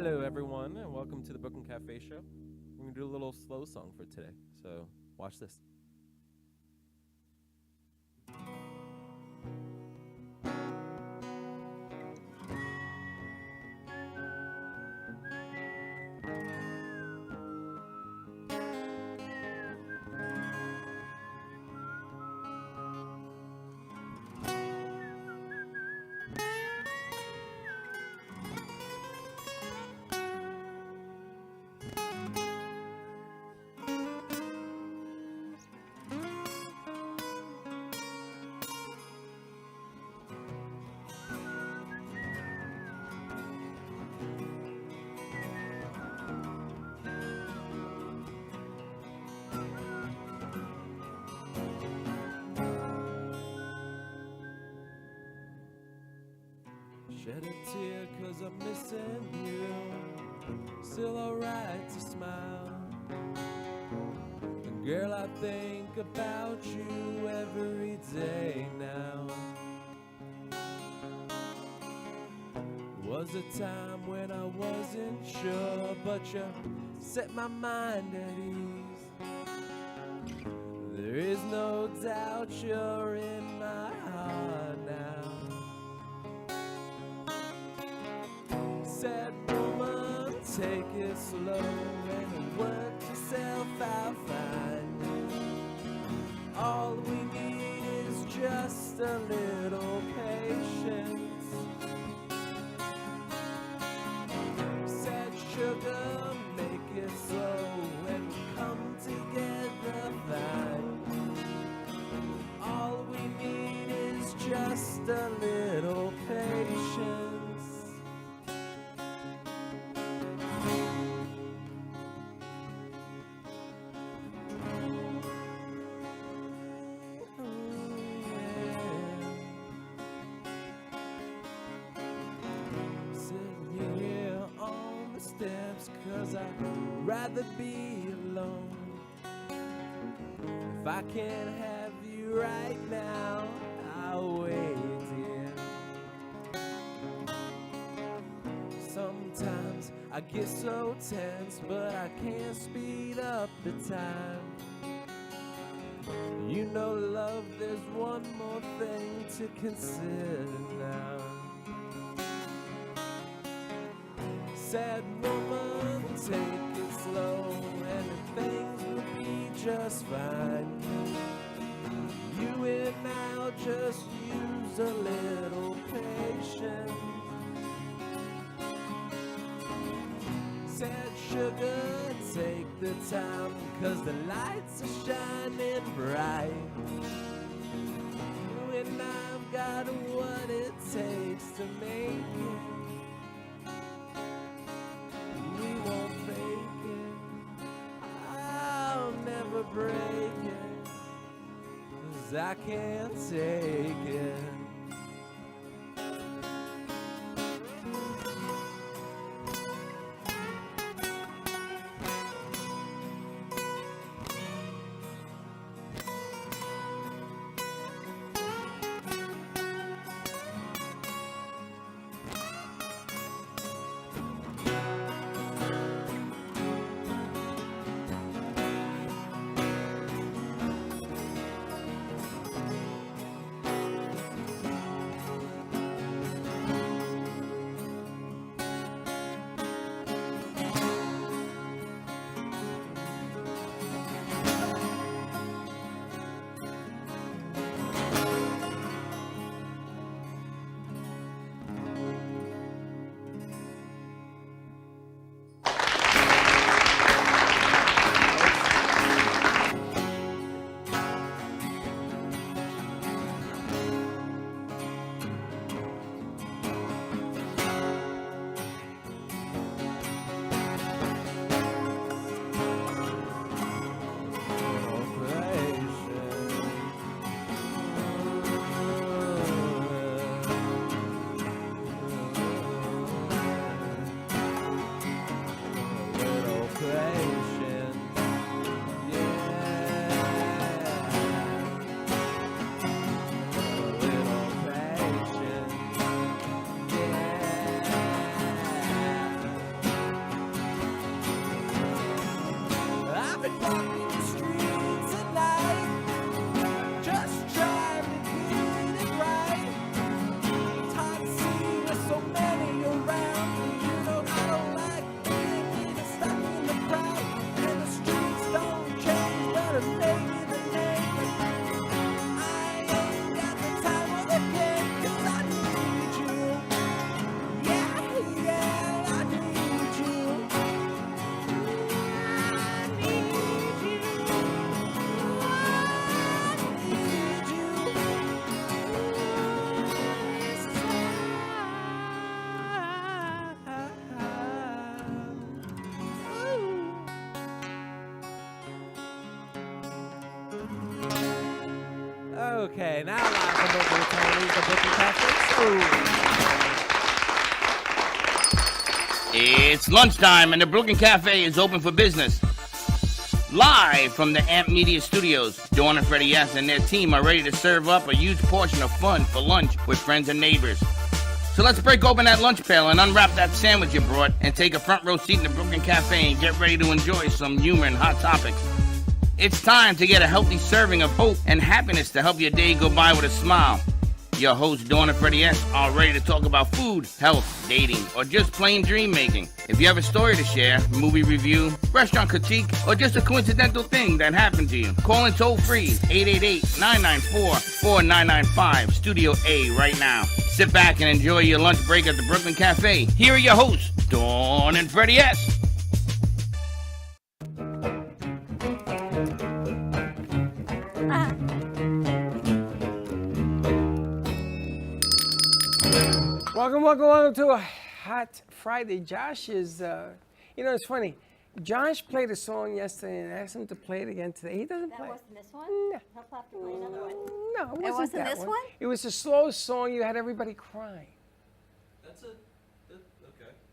Hello, everyone, and welcome to the Brooklyn Cafe Show. We're going to do a little slow song for today, so watch this. Shed a tear 'cause I'm missing you. Still alright to smile. And girl, I think about you every day now. Was a time when I wasn't sure, but you set my mind at ease. There is no doubt you're in my heart now. Sad woman, take it slow and work yourself out fine. All we need is just a little patience. Said sugar, make it slow and come together fine. All we need is just a little patience. Steps, 'cause I'd rather be alone. If I can't have you right now, I'll wait, dear. Sometimes I get so tense, but I can't speed up the time. You know, love, there's one more thing to consider now. Sad woman, take it slow and things will be just fine. You and I'll just use a little patience. Sad sugar, take the time, 'cause the lights are shining bright. You and I've got what it takes to make it. Break it, 'cause I can't take it. Okay, now live from Brooklyn Tony's, the Brooklyn Cafe. It's lunchtime and the Brooklyn Cafe is open for business. Live from the AMP Media Studios, Dawn and Freddie S. and their team are ready to serve up a huge portion of fun for lunch with friends and neighbors. So let's break open that lunch pail and unwrap that sandwich you brought and take a front row seat in the Brooklyn Cafe and get ready to enjoy some humor and hot topics. It's time to get a healthy serving of hope and happiness to help your day go by with a smile. Your hosts, Dawn and Freddie S., are ready to talk about food, health, dating, or just plain dream making. If you have a story to share, movie review, restaurant critique, or just a coincidental thing that happened to you, call in toll free 888-994-4995, Studio A right now. Sit back and enjoy your lunch break at the Brooklyn Cafe. Here are your hosts, Dawn and Freddie S. Welcome to a hot Friday. Josh is, it's funny. Josh played a song yesterday and asked him to play it again today. He doesn't play. That wasn't this one? No. He'll have to play another one. No, it wasn't that this one? It was a slow song. You had everybody crying. Okay.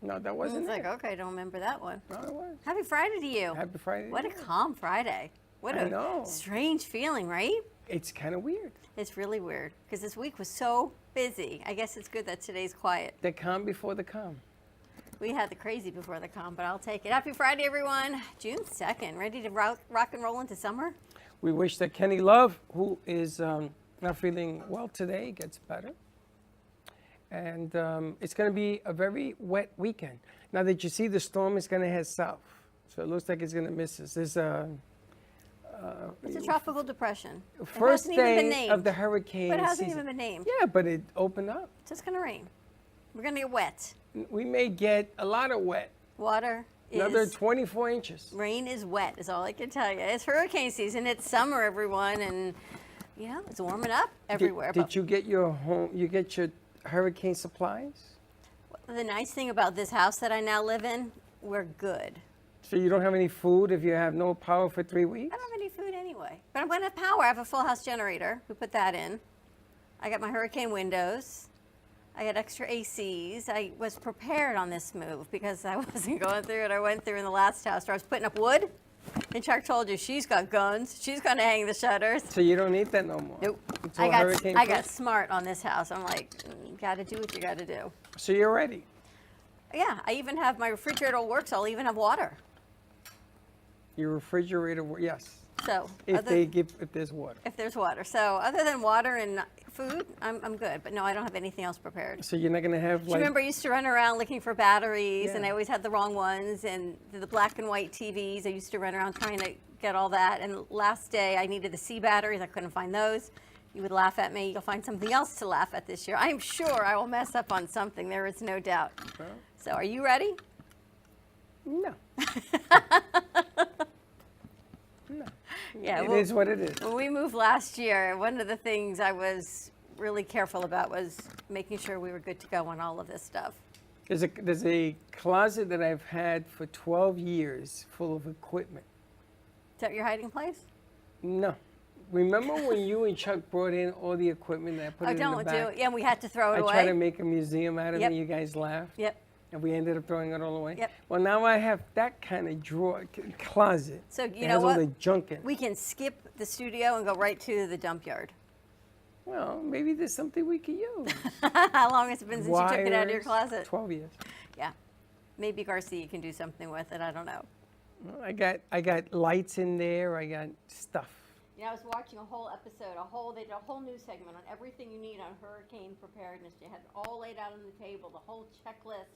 No, that It's wasn't like, it. okay, don't remember that one. No, it was. Happy Friday to you. Happy Friday. What a calm Friday. What I a know. strange feeling, right? It's kind of weird. It's really weird because this week was so busy. I guess it's good that today's quiet. The calm before the calm. We had the crazy before the calm, but I'll take it. Happy Friday, everyone. June 2nd. Ready to rock and roll into summer? We wish that Kenny Love, who is not feeling well today, gets better. And it's going to be a very wet weekend. Now that you see the storm is going to head south. So it looks like it's going to miss us. There's It's a tropical depression. It first hasn't even been day named. of the hurricane But it hasn't season. even been named. Yeah, but it opened up. So it's going to rain. We're going to get wet. We may get a lot of wet. Water Another is 24 inches. rain is wet is all I can tell you. It's hurricane season. It's summer, everyone, and it's warming up everywhere. Did you get your home? You get your hurricane supplies? The nice thing about this house that I now live in, we're good. So you don't have any food if you have no power for 3 weeks? I don't have any food anyway, but I'm going to have power. I have a full house generator. We put that in. I got my hurricane windows. I got extra ACs. I was prepared on this move because I wasn't going through what I went through in the last house where I was putting up wood. And Chuck told you she's got guns. She's going to hang the shutters. So you don't need that no more? Nope. It's all I hurricane got proof? smart on this house. I'm like, got to do what you got to do. So you're ready? Yeah, I even have my refrigerator works. I'll even have water. Your refrigerator, yes. So If there's water. if there's water. So other than water and food, I'm good. But no, I don't have anything else prepared. So you're not going to have Do you like... remember I used to run around looking for batteries, and Yeah. I always had the wrong ones, and the black and white TVs. I used to run around trying to get all that. And last day, I needed the C batteries. I couldn't find those. You would laugh at me. You'll find something else to laugh at this year. I am sure I will mess up on something. There is no doubt. So are you ready? No. No. Yeah, It well- is what it is. When we moved last year, one of the things I was really careful about was making sure we were good to go on all of this stuff. There's a closet that I've had for 12 years full of equipment. Is that your hiding place? No. Remember when you and Chuck brought in all the equipment that I put Oh, it in the don't back? do it. Yeah, and we had to throw it I away. tried to make a museum out of Yep. it, and you guys laughed. Yep. And we ended up throwing it all away. Yep. Well, now I have that kind of closet. So you that know has what? all the junk in it. We can skip the studio and go right to the dump yard. Well, maybe there's something we could use. How long has it been since you took it out of your Wires, closet? 12 years. Yeah. Maybe Garcia can do something with it. I don't know. Well, I got lights in there. I got stuff. You know, I was watching a whole episode, they did a whole news segment on everything you need on hurricane preparedness. They had it all laid out on the table, the whole checklist.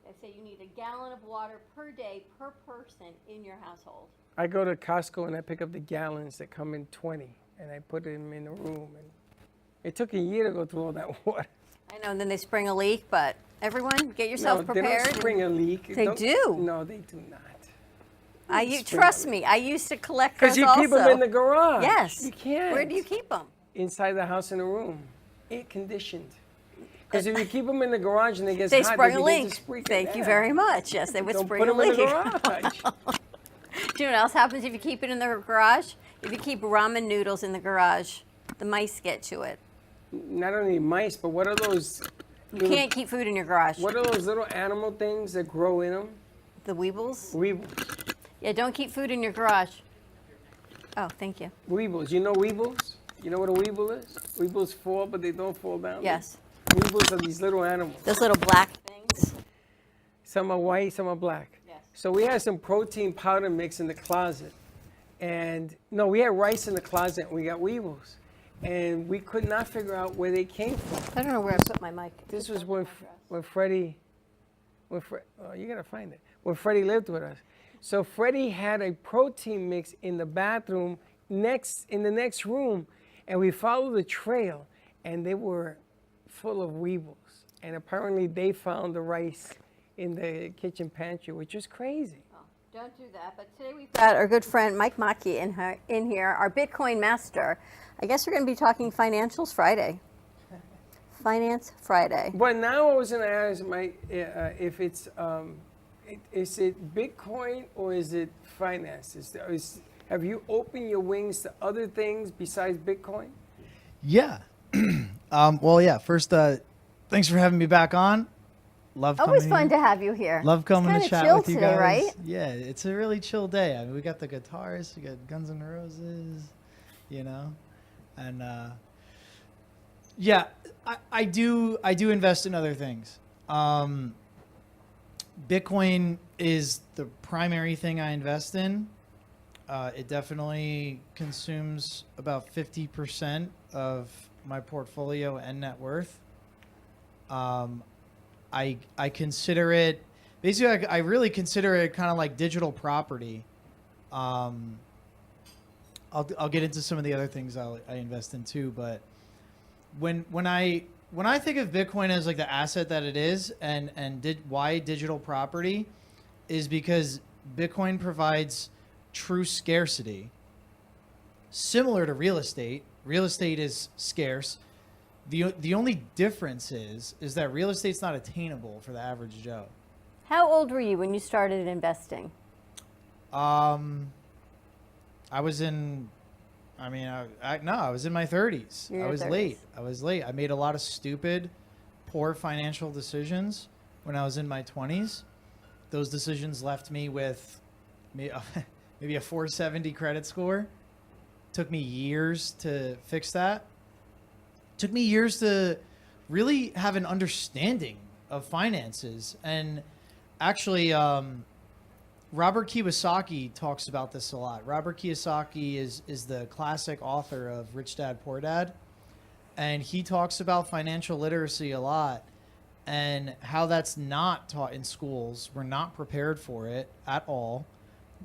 They say you need a gallon of water per day per person in your household. I go to Costco and I pick up the gallons that come in 20, and I put them in the room. And it took a year to go through all that water. I know, and then they spring a leak, but everyone, get yourself no, prepared. They don't spring a leak. They do. No, they do not. Trust me, I used to collect Because those you also. keep them in the garage. Yes. You can't. Where do you keep them? Inside the house in the room, air conditioned. Because if you keep them in the garage and they get They hot, sprung they a begin leak. to spring Thank you down. very much. Yes, they would Don't spring put a them in leak. the garage. Do you know what else happens if you keep it in the garage? If you keep ramen noodles in the garage, The mice get to it. Not only mice, but what are those? You can't keep food in your garage. What are those little animal things that grow in them? The weebles? Weevils. Yeah, don't keep food in your garage. Oh, thank you. Weevils. You know weevils? You know what a weevil is? Weevils fall, but they don't fall down. Yes. Weevils are these little animals. Those little black things. Some are white, some are black. Yes. So we had some protein powder mix in the closet. And no, we had rice in the closet and we got weevils. And we could not figure out where they came from. I don't know where I put my mic. This was when Freddie, oh, you gotta find it. When Freddie lived with us. So Freddie had a protein mix in the bathroom in the next room, and we followed the trail, and they were full of weevils. And apparently they found the rice in the kitchen pantry, which is crazy. Oh, don't do that. But today we've got our good friend Mike Maki in here, our Bitcoin master. I guess we're going to be talking Financials Friday. Finance Friday. But now I was going to ask Mike if it's, is it Bitcoin or is it finances? Have you opened your wings to other things besides Bitcoin? Yeah. Well, yeah. First, thanks for having me back on. Love Always coming. fun to have you here. Love coming It's to chat kinda chill with you today, guys. right? Yeah, it's a really chill day. I mean, we got the guitars, we got Guns N' Roses, you know, and yeah, I do invest in other things. Bitcoin is the primary thing I invest in. It definitely consumes about 50% of my portfolio and net worth. I consider it, basically I really consider it kind of like digital property. I'll get into some of the other things I invest in too, but when I think of Bitcoin as like the asset that it is why digital property is because Bitcoin provides true scarcity. Similar to real estate is scarce. The only difference is that real estate's not attainable for the average Joe. How old were you when you started investing? I was in my 30s. You're in I was your 30s. late. I made a lot of stupid, poor financial decisions when I was in my 20s. Those decisions left me with maybe a 470 credit score. Took me years to fix that. Took me years to really have an understanding of finances. And actually, Robert Kiyosaki talks about this a lot. Robert Kiyosaki is the classic author of Rich Dad, Poor Dad. And he talks about financial literacy a lot and how that's not taught in schools. We're not prepared for it at all.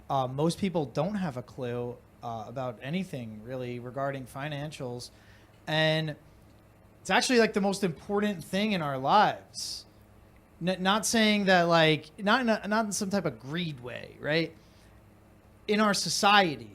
Most people don't have a clue about anything really regarding financials. And it's actually like the most important thing in our lives. Not saying that like, not in some type of greed way, right? In our society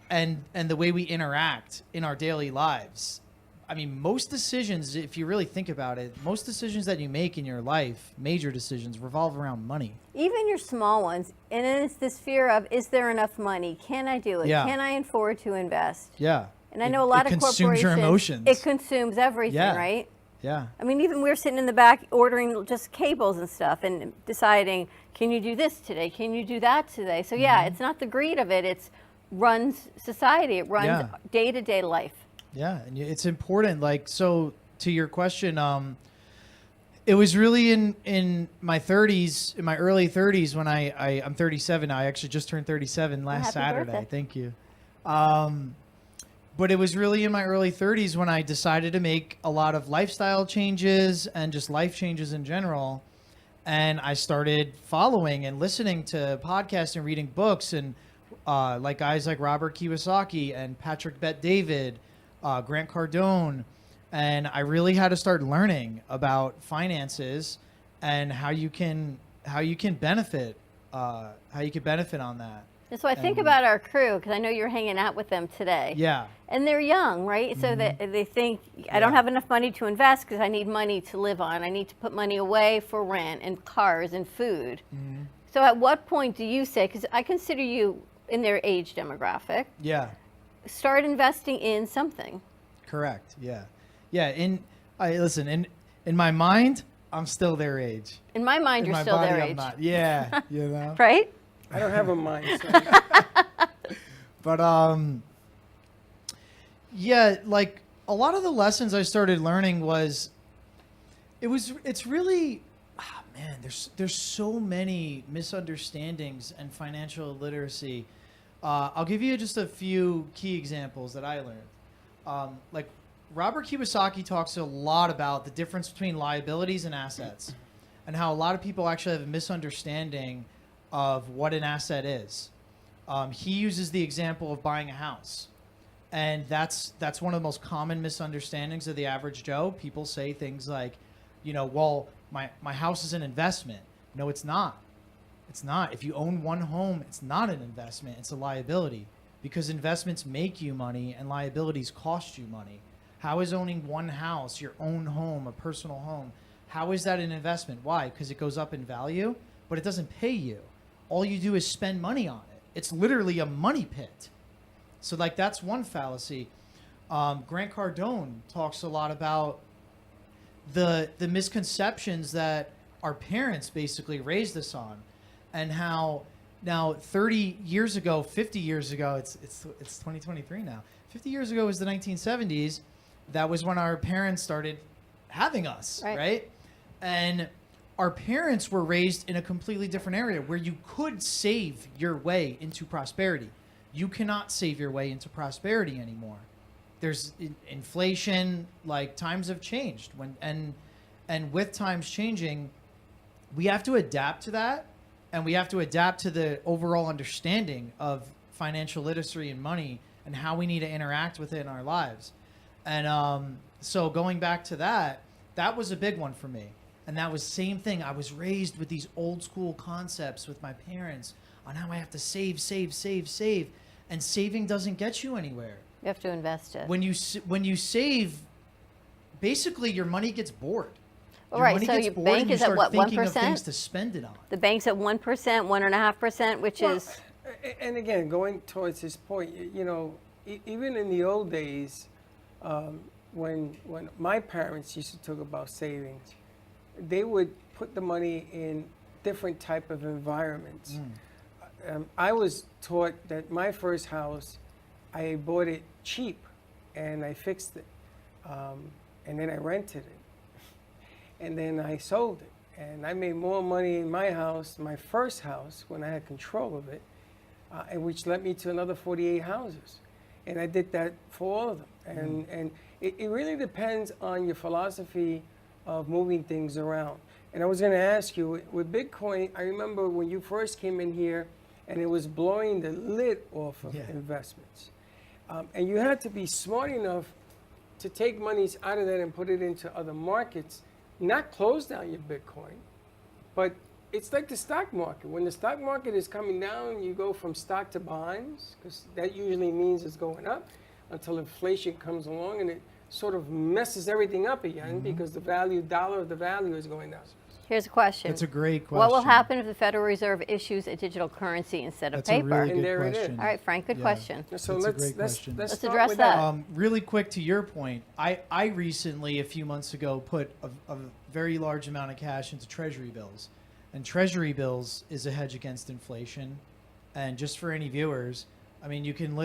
and the way we interact in our daily lives. I mean, most decisions, if you really think about it, most decisions that you make in your life, major decisions, revolve around money. Even your small ones. And then it's this fear of, is there enough money? Can I do it? Yeah. Can I afford to invest? Yeah. And I know a lot of consumes corporations, your emotions. it consumes everything, Yeah. right? Yeah. I mean, even we're sitting in the back ordering just cables and stuff and deciding, can you do this today? Can you do that today? So yeah, it's not the greed of it. It's runs society. It runs Yeah. day-to-day life. Yeah, and it's important. Like, so to your question, it was really in my 30s, in my early 30s when I'm 37 now. I actually just turned 37 last happy Saturday. birthday. Thank you. But it was really in my early 30s when I decided to make a lot of lifestyle changes and just life changes in general. And I started following and listening to podcasts and reading books and like guys like Robert Kiyosaki and Patrick Bet-David, Grant Cardone. And I really had to start learning about finances and how you can benefit on that. And so I think about our crew, because I know you're hanging out with them today. Yeah. And they're young, right? So that they think, I don't have enough money to invest because I need money to live on. I need to put money away for rent and cars and food. So at what point do you say, because I consider you in their age demographic, Yeah. start investing in something? Correct. Yeah. Yeah. In my mind, I'm still their age. In my mind, In you're my still body, their I'm age. not. Yeah. You know. Right? I don't have a mind. So. But yeah, like a lot of the lessons I started learning it's really, man, there's so many misunderstandings and financial illiteracy. I'll give you just a few key examples that I learned. Like Robert Kiyosaki talks a lot about the difference between liabilities and assets, and how a lot of people actually have a misunderstanding of what an asset is. He uses the example of buying a house. And that's one of the most common misunderstandings of the average Joe. People say things like, well, my house is an investment. No, it's not. It's not. If you own one home, it's not an investment. It's a liability, because investments make you money and liabilities cost you money. How is owning one house, your own home, a personal home, how is that an investment? Why? Because it goes up in value, but it doesn't pay you. All you do is spend money on it. It's literally a money pit. So like that's one fallacy. Grant Cardone talks a lot about the misconceptions that our parents basically raised us on, and how now 30 years ago, 50 years ago, it's 2023 now. 50 years ago was the 1970s. That was when our parents started having us, right? And our parents were raised in a completely different area where you could save your way into prosperity. You cannot save your way into prosperity anymore. There's inflation, like times have changed. And with times changing, we have to adapt to that, and we have to adapt to the overall understanding of financial literacy and money and how we need to interact with it in our lives. And so going back to that was a big one for me. And that was the same thing. I was raised with these old school concepts with my parents on how I have to save. And saving doesn't get you anywhere. You have to invest it. When you save, basically your money gets bored. All Your right, money so gets your bored bank and you is at start what, thinking 1%? of things to spend it on. The bank's at 1%, 1.5%, which Well, is and again, going towards his point, even in the old days, when my parents used to talk about savings, they would put the money in different type of environments. I was taught that my first house, I bought it cheap, and I fixed it, and then I rented it, and then I sold it, and I made more money in my house, my first house, when I had control of it, and which led me to another 48 houses, and I did that for all of them, and it really depends on your philosophy of moving things around. And I was going to ask you, with Bitcoin, I remember when you first came in here, and it was blowing the lid off of investments. And you had to be smart enough to take monies out of that and put it into other markets, not close down your Bitcoin, but it's like the stock market. When the stock market is coming down, you go from stock to bonds, because that usually means it's going up until inflation comes along and it sort of messes everything up again because the dollar of the value is going down. here's a question. That's a great question. What will happen if the Federal Reserve issues a digital currency instead of That's paper? a really And good there it is. question. All right, Frank, good Yeah. question. So That's a let's great question. let's Let's start address with that. Really quick to your point, I recently, a few months ago, put a very large amount of cash into Treasury bills. And Treasury bills is a hedge against inflation. And just for any viewers, I mean, you could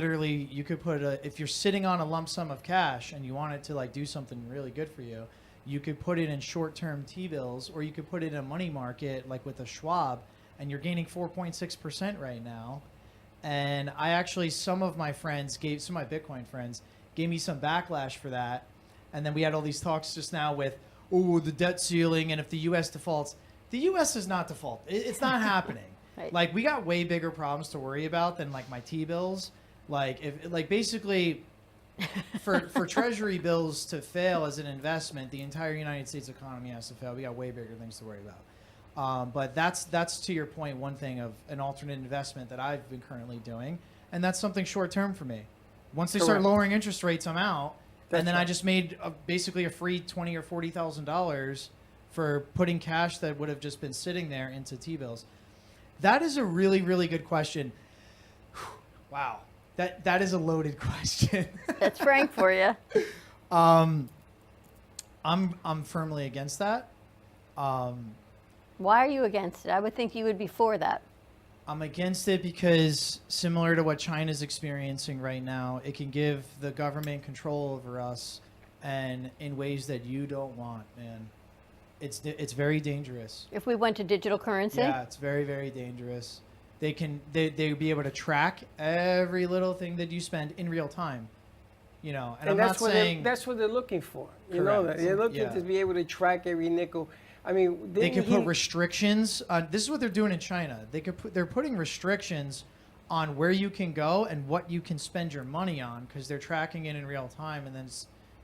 put if you're sitting on a lump sum of cash and you want it to like do something really good for you, you could put it in short-term T-bills, or you could put it in a money market like with a Schwab, and you're gaining 4.6% right now. And I actually, some of my Bitcoin friends gave me some backlash for that. And then we had all these talks just now with, the debt ceiling, and if the U.S. defaults. The U.S. is not default. It's not happening. Right. Like, we got way bigger problems to worry about than like my T-bills. Basically, for Treasury bills to fail as an investment, the entire United States economy has to fail. We got way bigger things to worry about. But that's to your point, one thing of an alternate investment that I've been currently doing, and that's something short term for me. Once they start Correct. lowering interest rates, I'm out, That's and then I right. just made basically a free $20,000 or $40,000 for putting cash that would have just been sitting there into T-bills. That is a really, really good question. Wow, that is a loaded question. That's Frank for you. I'm firmly against that. Why are you against it? I would think you would be for that. I'm against it because, similar to what China's experiencing right now, it can give the government control over us, and in ways that you don't want, man. It's very dangerous. If we went to digital currency? Yeah, it's very, very dangerous. They'd be able to track every little thing that you spend in real time. You know, and I'm that's not saying that's what they're looking for. You know that Correct. they're looking Yeah. to be able to track every nickel. I mean, they can put restrictions on. This is what they're doing in China. They're putting restrictions on where you can go and what you can spend your money on, because they're tracking it in real time. And then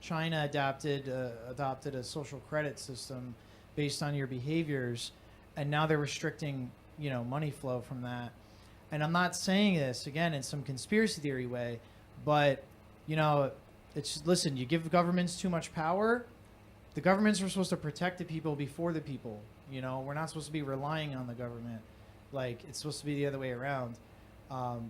China adopted a social credit system based on your behaviors, and now they're restricting, you know, money flow from that. And I'm not saying this again in some conspiracy theory way, but you know, listen, you give governments too much power. The governments are supposed to protect the people before the people. You know, we're not supposed to be relying on the government. Like, it's supposed to be the other way around.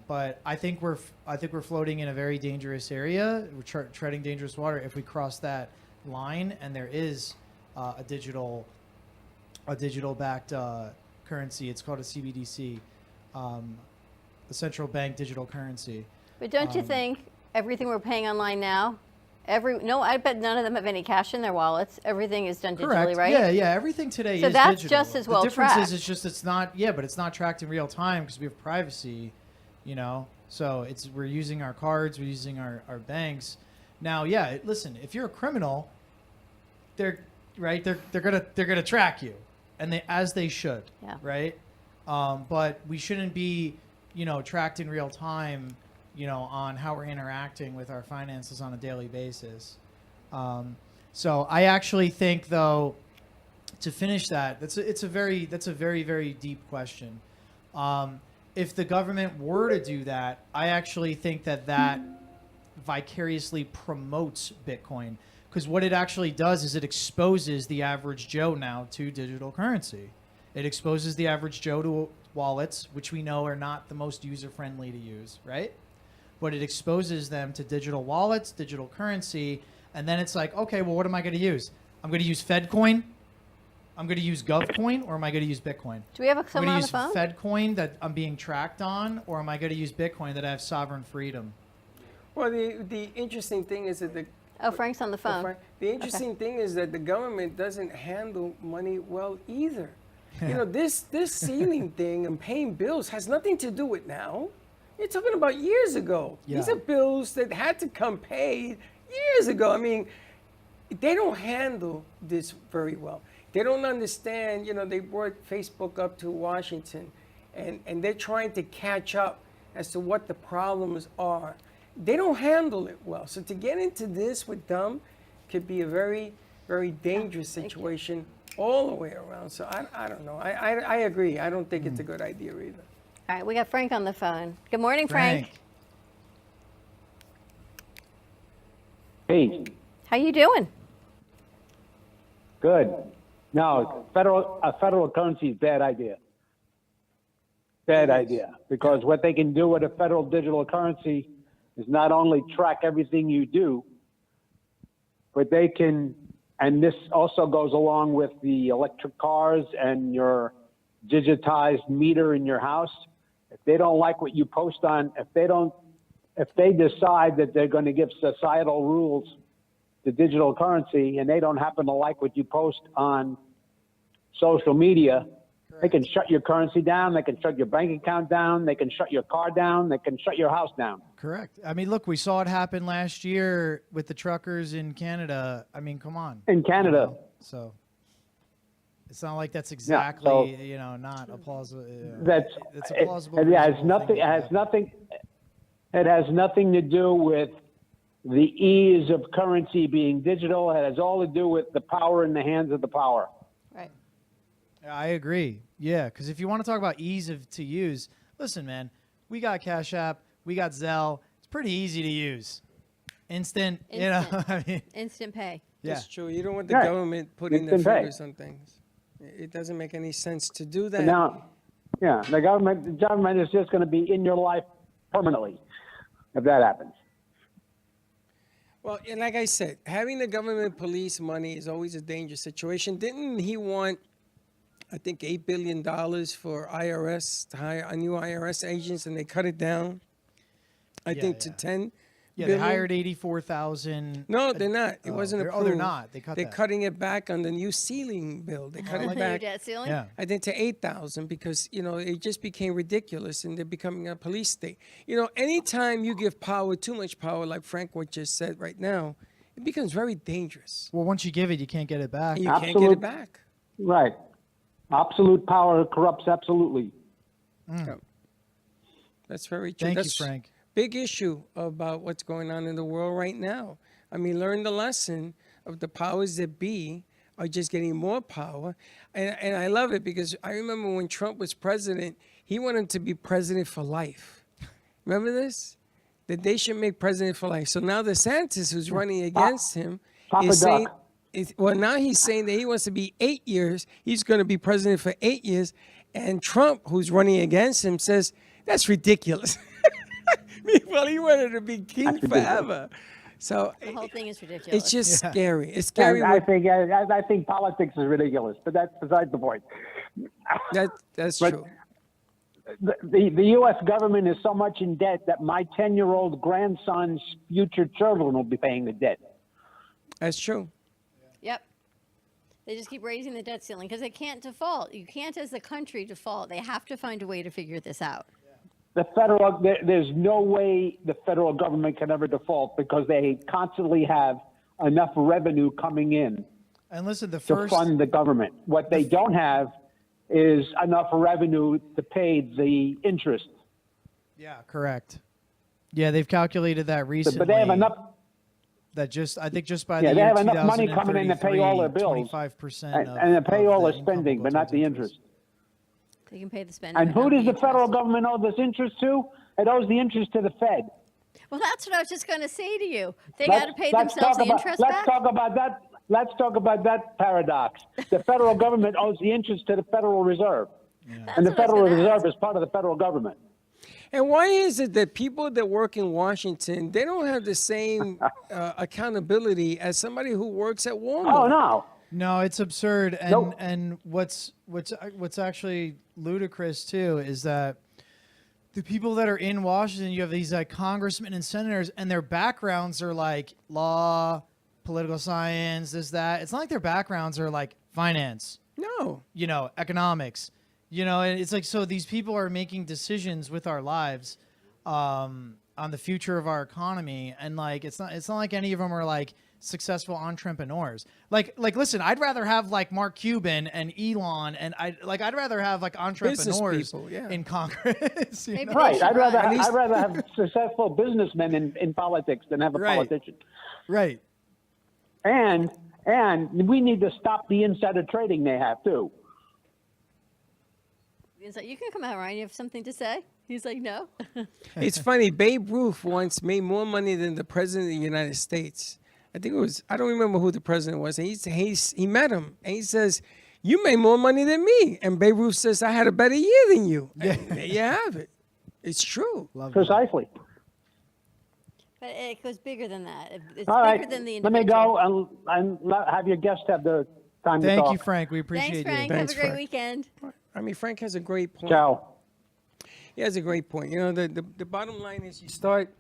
But I think we're floating in a very dangerous area. We're treading dangerous water if we cross that line, and there is a digital backed currency. It's called a CBDC, the central bank digital currency. But don't you think everything we're paying online now, I bet none of them have any cash in their wallets. Everything is done digitally, Correct. right? Yeah. Everything today So is that's digital. just as well The difference tracked. is, it's just it's not. Yeah, but it's not tracked in real time because we have privacy. You know, so we're using our cards, we're using our banks. Now, yeah. Listen, if you're a criminal, they're gonna track you, and as they should. Yeah. Right. But we shouldn't be, you know, tracked in real time, you know, on how we're interacting with our finances on a daily basis. So I actually think, though, to finish that, that's a very, very deep question. If the government were to do that, I actually think that vicariously promotes Bitcoin, because what it actually does is it exposes the average Joe now to digital currency. It exposes the average Joe to wallets, which we know are not the most user-friendly to use, right? But it exposes them to digital wallets, digital currency, and then it's like, okay, well, what am I going to use? I'm going to use FedCoin, I'm going to use GovCoin, or am I going to use Bitcoin? Do we have I'm someone on going the to use phone? FedCoin that I'm being tracked on, or am I going to use Bitcoin that I have sovereign freedom? Well, the interesting thing is that Oh, Frank's on the phone. the interesting thing is that the government doesn't handle money well either. You know, this ceiling thing and paying bills has nothing to do with now. You're talking about years ago. These Yeah. are bills that had to come paid years ago. I mean, they don't handle this very well. They don't understand, you know, they brought Facebook up to Washington, and they're trying to catch up as to what the problems are. They don't handle it well. So to get into this with them could be a very, very dangerous situation all the way around. So I don't know. I agree. I don't think it's a good idea either. All right, we got Frank on the phone. Good morning, Frank. Hey, How you doing? good. No, a federal currency is a bad idea. Bad idea. Because what they can do with a federal digital currency is not only track everything you do, but they can, and this also goes along with the electric cars and your digitized meter in your house. If they don't like what you post on, if they decide that they're going to give societal rules to digital currency and they don't happen to like what you post on social media, they can shut your currency down, they can shut your bank account down, they can shut your car down, they can shut your house down. Correct. I mean, look, we saw it happen last year with the truckers in Canada. I mean, come on. In Canada. You know, so it's not like that's exactly, not a plausible. It's a plausible. It has reasonable nothing. thing It to has do. nothing. It has nothing to do with the ease of currency being digital. It has all to do with the power in the hands of the power. Right. I agree. Yeah, because if you want to talk about to use, listen, man, we got Cash App, we got Zelle. It's pretty easy to use. Instant. You know, I mean, Instant pay. yeah. It's true. You don't want the Right. government putting their Instant pay. fingers on things. It doesn't make any sense to do that. But now, yeah, the government is just going to be in your life permanently if that happens. Well, and like I said, having the government police money is always a dangerous situation. Didn't he want, I think, $8 billion for IRS, to hire a new IRS agents, and they cut it down, I Yeah, think, to yeah. 10 Yeah, billion? they hired 84,000. No, they're not. It wasn't they're- approved. Oh, they're not. They cut They're that. cutting it back on the new ceiling bill. They cut The it new back, debt ceiling? Yeah. I think, to 8,000 because, it just became ridiculous and they're becoming a police state. Anytime you give power, too much power, like Frank what just said right now, it becomes very dangerous. Well, once you give it, you can't get it back. And you can't get Absolute- it back. Right. Absolute power corrupts absolutely. That's very true. Thank you, That's Frank. big issue about what's going on in the world right now. I mean, learn the lesson of the powers that be are just getting more power. And I love it because I remember when Trump was president, he wanted to be president for life. Remember this? That they should make president for life. So now DeSantis, who's running against him, Papa is saying, Doc. now he's saying that he wants to be 8 years. He's going to be president for 8 years. And Trump, who's running against him, says, that's ridiculous. Meanwhile, he wanted to be king forever. So The whole thing is ridiculous. it's just scary. It's scary. And I think politics is ridiculous, but that's beside the point. That's but- true. The U.S. government is so much in debt that my 10-year-old grandson's future children will be paying the debt. That's true. Yep. They just keep raising the debt ceiling because they can't default. You can't, as a country, default. They have to find a way to figure this out. There's no way the federal government can ever default because they constantly have enough revenue coming in And listen, the to first fund the government. What they don't have is enough revenue to pay the interest. Yeah, correct. Yeah, they've calculated that recently. But they have enough. That I think just by Yeah, the they year have enough money coming in to pay all their bills. 25% And to pay all the the income spending, will but go not towards the interest. They can pay the spending. And but who not does the federal interest. government owe this interest to? It owes the interest to the Fed. Well, that's what I was just going to say to you. They got to pay themselves the interest let's back. talk about that. Let's talk about that paradox. The federal government owes the interest to the Federal Reserve. That's And the what I was Federal gonna Reserve ask. is part of the federal government. And why is it that people that work in Washington, they don't have the same accountability as somebody who works at Walmart? Oh, no. No, it's absurd. And Nope. and what's actually ludicrous too is that the people that are in Washington, you have these like congressmen and senators, and their backgrounds are like law, political science, this, that. It's not like their backgrounds are like finance, No. economics, and it's like, so these people are making decisions with our lives on the future of our economy, and like it's not like any of them are like successful entrepreneurs. Like listen, I'd rather have like Mark Cuban and Elon, and I'd rather have like entrepreneurs people, yeah. in Congress. you Maybe know? they Right. should I'd rather run. I'd rather have successful businessmen in politics than have a Right. politician. Right. And we need to stop the insider trading they have too. He's like, you can come out, Ryan. You have something to say? He's like, no. It's funny. Babe Ruth once made more money than the president of the United States. I think it was, I don't remember who the president was. And he met him and he says, you made more money than me. And Babe Ruth says, I had a better year than you. Yeah. And there you have it. It's true. Love that. Precisely. But it goes bigger than that. It's All bigger right. than the Let me individual. go and have your guest have the time to Thank talk. you, Frank. We appreciate Thanks, Frank. you. Thanks, have a great Frank. weekend. I mean, Frank has a great point. Ciao. He has a great point. The bottom line is you start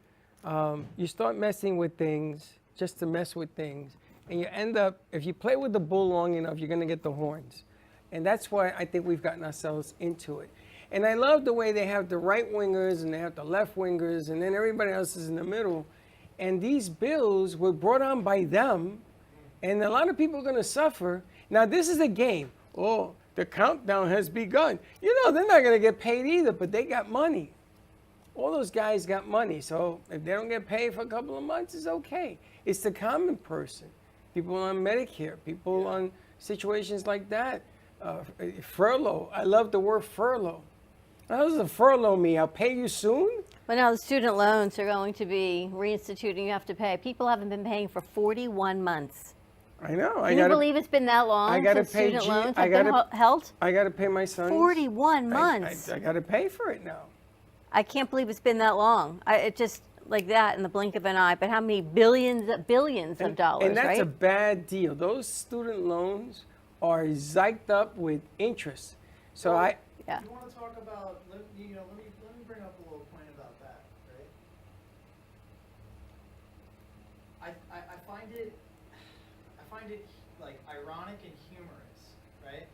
messing with things just to mess with things. And you end up, if you play with the bull long enough, you're going to get the horns. And that's why I think we've gotten ourselves into it. And I love the way they have the right wingers and they have the left wingers and then everybody else is in the middle. And these bills were brought on by them. And a lot of people are going to suffer. Now, this is a game. Oh, the countdown has begun. They're not going to get paid either, but they got money. All those guys got money. So if they don't get paid for a couple of months, it's okay. It's the common person. People on Medicare, people on situations like that. Furlough. I love the word furlough. How does a furlough mean? I'll pay you soon? But now the student loans are going to be reinstituting. You have to pay. People haven't been paying for 41 months. I know. Can you believe it's been that long I gotta since pay student G- loans I have been gotta- held? I got to pay my son. 41 months. I got to pay for it now. I can't believe it's been that long. like that in the blink of an eye, but how many billions of dollars, And that's right? a bad deal. Those student loans are psyched up with interest. So Yeah. You want to talk about? Let me bring up a little point about that, right? I find it like ironic and humorous, right?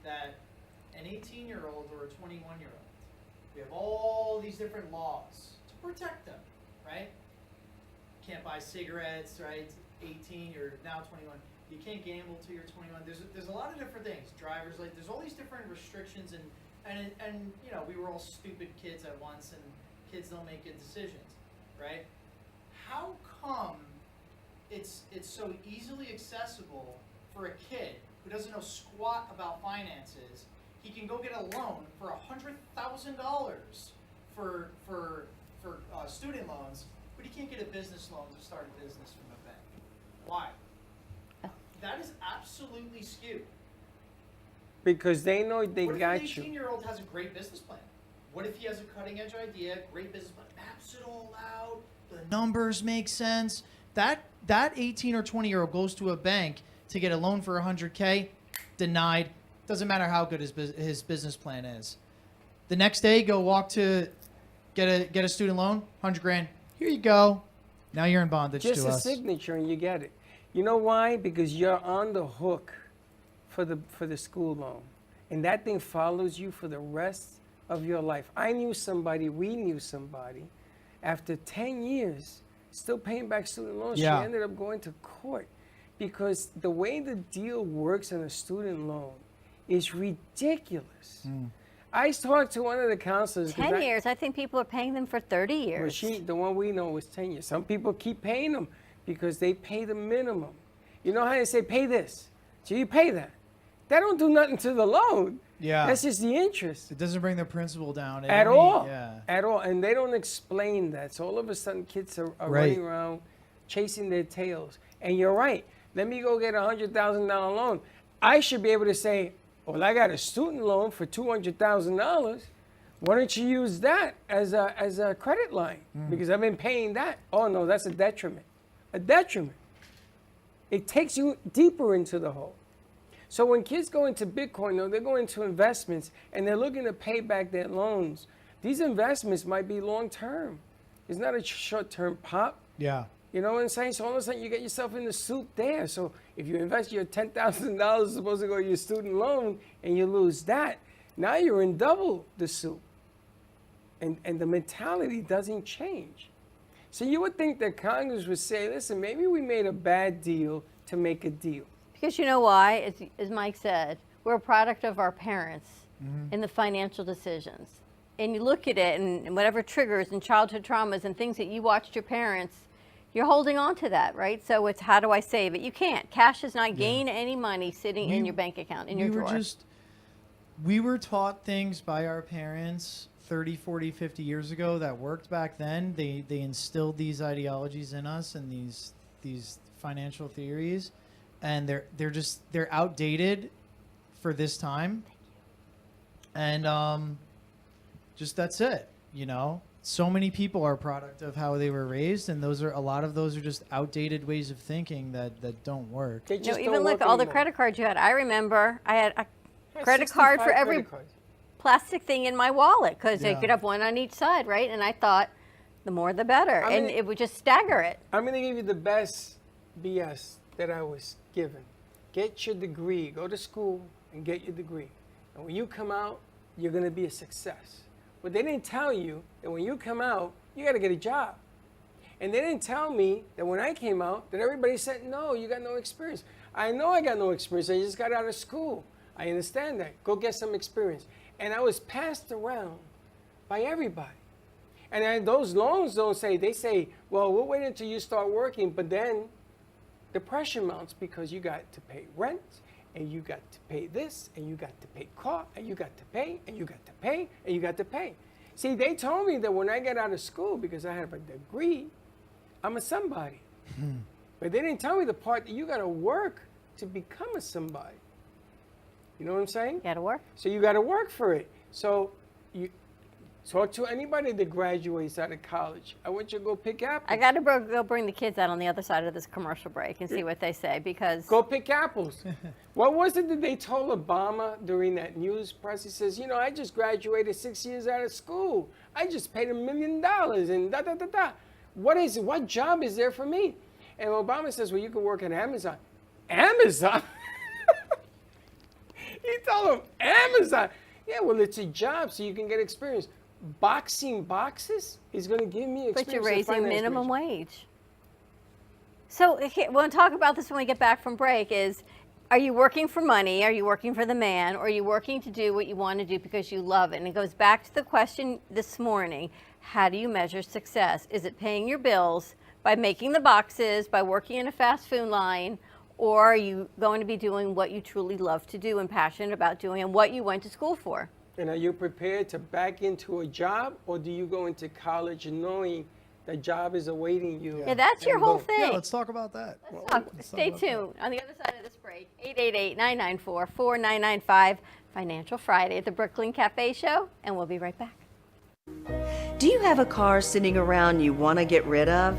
That an 18-year-old or a 21-year-old, we have all these different laws to protect them, right? Can't buy cigarettes, right? 18, you're now 21. You can't gamble till you're 21. There's a lot of different things. Driver's like there's all these different restrictions and you know, we were all stupid kids at once, and kids don't make good decisions, right? How come it's so easily accessible for a kid who doesn't know squat about finances? He can go get a loan for $100,000 for student loans, but he can't get a business loan to start a business from a bank. Why? That is absolutely skewed. because they know they What if got an you. 18-year-old has a great business plan? What if he has a cutting-edge idea, great business plan, maps it all out, the numbers make sense? That 18 or 20-year-old goes to a bank to get a loan for $100K, denied. Doesn't matter how good his business plan is. The next day, go walk to get a student loan, $100,000. Here you go. Now you're in bondage Just to a us. signature and you get it. You know why? Because you're on the hook for the school loan, and that thing follows you for the rest of your life. We knew somebody, after 10 years, still paying back student loans. Yeah. She ended up going to court because the way the deal works on a student loan is ridiculous. I talked to one of the counselors. 10 years. I think people are paying them for 30 years. Well, the one we know was 10 years. Some people keep paying them because they pay the minimum. You know how they say, pay this. So you pay that. That don't do nothing to the loan. Yeah. That's just the interest. It doesn't bring the principal down. At all. Yeah. At all. And they don't explain that. So all of a sudden, kids are Right. running around chasing their tails. And you're right. Let me go get a $100,000 loan. I should be able to say, well, I got a student loan for $200,000. Why don't you use that as a credit line? Because I've been paying that. Oh, no, that's a detriment. A detriment. It takes you deeper into the hole. So when kids go into Bitcoin, though, they're going into investments and they're looking to pay back their loans. These investments might be long term. It's not a short term pop. Yeah. You know what I'm saying? So all of a sudden you get yourself in the soup there. So if you invest your $10,000 supposed to go to your student loan and you lose that, now you're in double the soup. And the mentality doesn't change. So you would think that Congress would say, listen, maybe we made a bad deal to make a deal. Because you know why? As Mike said, we're a product of our parents in the financial decisions. And you look at it and whatever triggers and childhood traumas and things that you watched your parents, you're holding on to that, right? So it's how do I save it? You can't. Cash does not gain any money sitting in your bank account, in your drawer. We were taught things by our parents 30, 40, 50 years ago that worked back then. They instilled these ideologies in us and these financial theories, and they're outdated for this time. And just that's it, you know. So many people are a product of how they were raised, and a lot of those are just outdated ways of thinking that don't work. They No, just even don't look work all the anymore. credit cards you had. I remember I had a Yeah, credit card for 65 every credit cards. plastic thing in my wallet because Yeah. I could have one on each side, right? And I thought the more the better. I And mean- it would just stagger it. I'm going to give you the best BS that I was given. Get your degree. Go to school and get your degree. And when you come out, you're going to be a success. But they didn't tell you that when you come out, you got to get a job. And they didn't tell me that when I came out, that everybody said, no, you got no experience. I know I got no experience. I just got out of school. I understand that. Go get some experience. And I was passed around by everybody. And then those loans don't say, they say, well, we'll wait until you start working, but then the pressure mounts because you got to pay rent, and you got to pay this, and you got to pay car, and you got to pay, and you got to pay, and you got to pay. See, they told me that when I got out of school, because I have a degree, I'm a somebody. But they didn't tell me the part that you got to work to become a somebody. You know what I'm saying? You got to work. So you got to work for it. So Talk to anybody that graduates out of college. I want you to go pick apples. I got to go bring the kids out on the other side of this commercial break and see what they say because Go pick apples. What was it that they told Obama during that news press? He says, you know, I just graduated 6 years out of school. I just paid $1 million and da da da da. What is it? What job is there for me? And Obama says, well, you can work at Amazon. Amazon? He told him, Amazon. Yeah, well, it's a job so you can get experience. Boxing boxes? He's going to give me experience. but you're in raising finance minimum major. wage. So we'll talk about this when we get back from break is, are you working for money? Are you working for the man? Or are you working to do what you want to do because you love it? And it goes back to the question this morning, how do you measure success? Is it paying your bills by making the boxes, by working in a fast food line, or are you going to be doing what you truly love to do and passionate about doing and what you went to school for? And are you prepared to back into a job, or do you go into college knowing the job is awaiting you? Yeah, that's your and whole go? thing. Yeah, let's talk about that. Stay tuned. On the other side of this break, 888-994-4995, Financial Friday at the Brooklyn Cafe Show, and we'll be right back. Do you have a car sitting around you want to get rid of?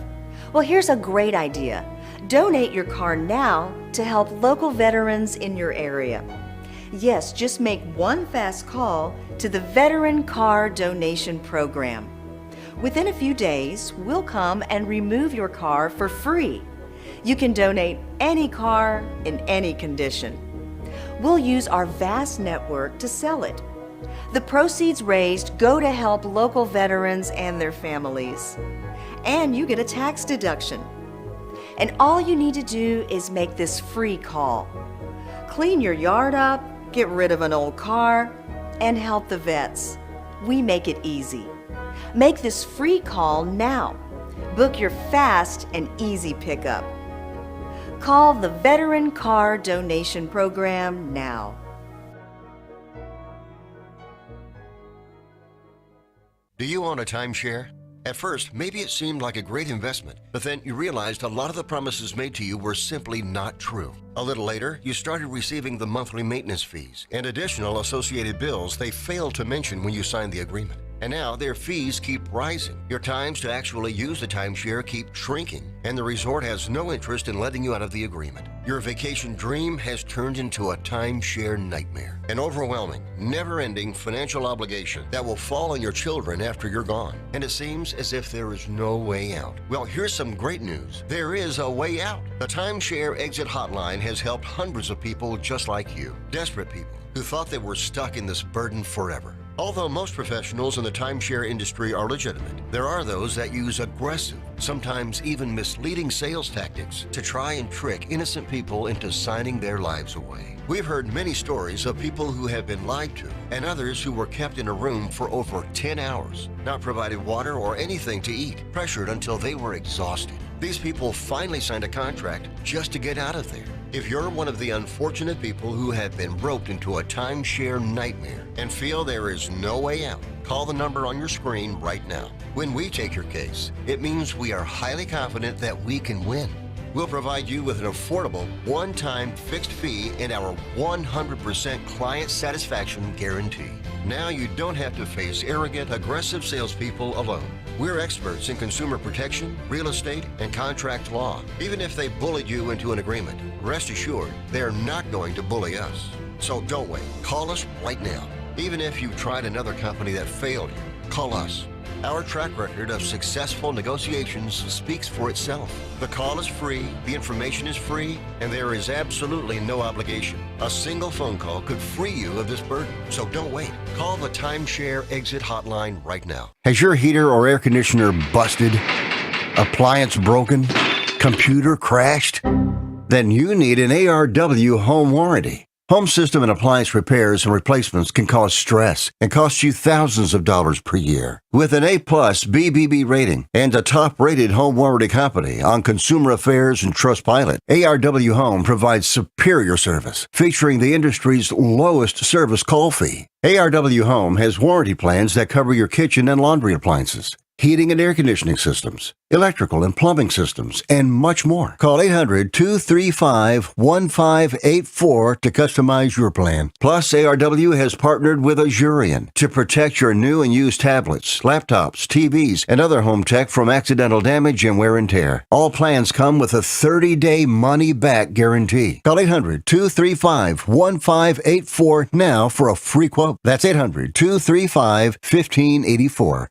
Well, here's a great idea. Donate your car now to help local veterans in your area. Yes, just make one fast call to the Veteran Car Donation Program. Within a few days, we'll come and remove your car for free. You can donate any car in any condition. We'll use our vast network to sell it. The proceeds raised go to help local veterans and their families. And you get a tax deduction. And all you need to do is make this free call. Clean your yard up, get rid of an old car, and help the vets. We make it easy. Make this free call now. Book your fast and easy pickup. Call the Veteran Car Donation Program now. Do you own a timeshare? At first, maybe it seemed like a great investment, but then you realized a lot of the promises made to you were simply not true. A little later, you started receiving the monthly maintenance fees and additional associated bills they failed to mention when you signed the agreement. And now their fees keep rising. Your times to actually use the timeshare keep shrinking, and the resort has no interest in letting you out of the agreement. Your vacation dream has turned into a timeshare nightmare, an overwhelming, never-ending financial obligation that will fall on your children after you're gone. And it seems as if there is no way out. Well, here's some great news. There is a way out. The Timeshare Exit Hotline has helped hundreds of people just like you, desperate people who thought they were stuck in this burden forever. Although most professionals in the timeshare industry are legitimate, there are those that use aggressive, sometimes even misleading sales tactics to try and trick innocent people into signing their lives away. We've heard many stories of people who have been lied to and others who were kept in a room for over 10 hours, not provided water or anything to eat, pressured until they were exhausted. These people finally signed a contract just to get out of there. If you're one of the unfortunate people who have been roped into a timeshare nightmare and feel there is no way out, call the number on your screen right now. When we take your case, it means we are highly confident that we can win. We'll provide you with an affordable, one-time fixed fee and our 100% client satisfaction guarantee. Now you don't have to face arrogant, aggressive salespeople alone. We're experts in consumer protection, real estate, and contract law. Even if they bullied you into an agreement, rest assured, they're not going to bully us. So don't wait. Call us right now. Even if you've tried another company that failed you, call us. Our track record of successful negotiations speaks for itself. The call is free, the information is free, and there is absolutely no obligation. A single phone call could free you of this burden. So don't wait. Call the Timeshare Exit Hotline right now. Has your heater or air conditioner busted? Appliance broken? Computer crashed? Then you need an ARW home warranty. Home system and appliance repairs and replacements can cause stress and cost you thousands of dollars per year. With an A+ BBB rating and a top-rated home warranty company on Consumer Affairs and Trustpilot, ARW Home provides superior service, featuring the industry's lowest service call fee. ARW Home has warranty plans that cover your kitchen and laundry appliances, heating and air conditioning systems, electrical and plumbing systems, and much more. Call 800-235-1584 to customize your plan. Plus, ARW has partnered with Azurion to protect your new and used tablets, laptops, TVs, and other home tech from accidental damage and wear and tear. All plans come with a 30-day money-back guarantee. Call 800-235-1584 now for a free quote. That's 800-235-1584.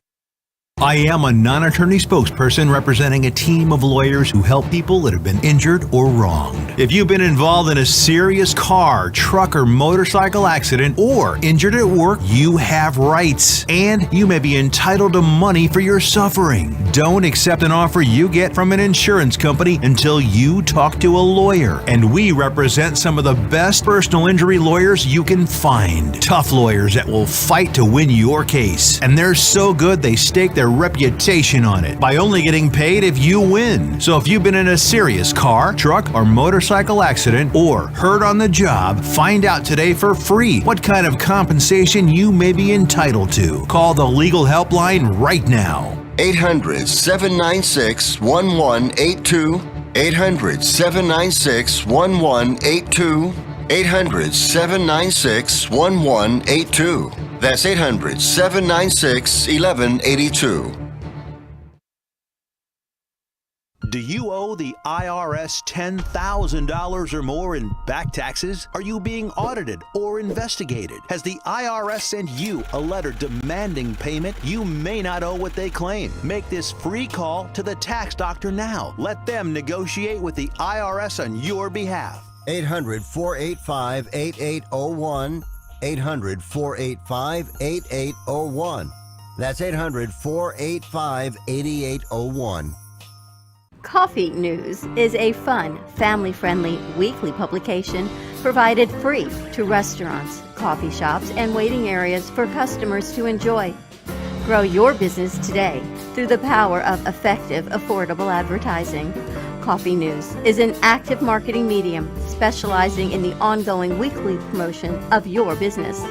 I am a non-attorney spokesperson representing a team of lawyers who help people that have been injured or wronged. If you've been involved in a serious car, truck, or motorcycle accident or injured at work, you have rights, and you may be entitled to money for your suffering. Don't accept an offer you get from an insurance company until you talk to a lawyer, and we represent some of the best personal injury lawyers you can find. Tough lawyers that will fight to win your case, and they're so good they stake their reputation on it by only getting paid if you win. So if you've been in a serious car, truck, or motorcycle accident or hurt on the job, find out today for free what kind of compensation you may be entitled to. Call the legal helpline right now. 800-796-1182. 800-796-1182. 800-796-1182. That's 800-796-1182. Do you owe the IRS $10,000 or more in back taxes? Are you being audited or investigated? Has the IRS sent you a letter demanding payment? You may not owe what they claim. Make this free call to the tax doctor now. Let them negotiate with the IRS on your behalf. 800-485-8801. 800-485-8801. That's 800-485-8801. Coffee News is a fun, family-friendly weekly publication provided free to restaurants, coffee shops, and waiting areas for customers to enjoy. Grow your business today through the power of effective, affordable advertising. Coffee News is an active marketing medium specializing in the ongoing weekly promotion of your business.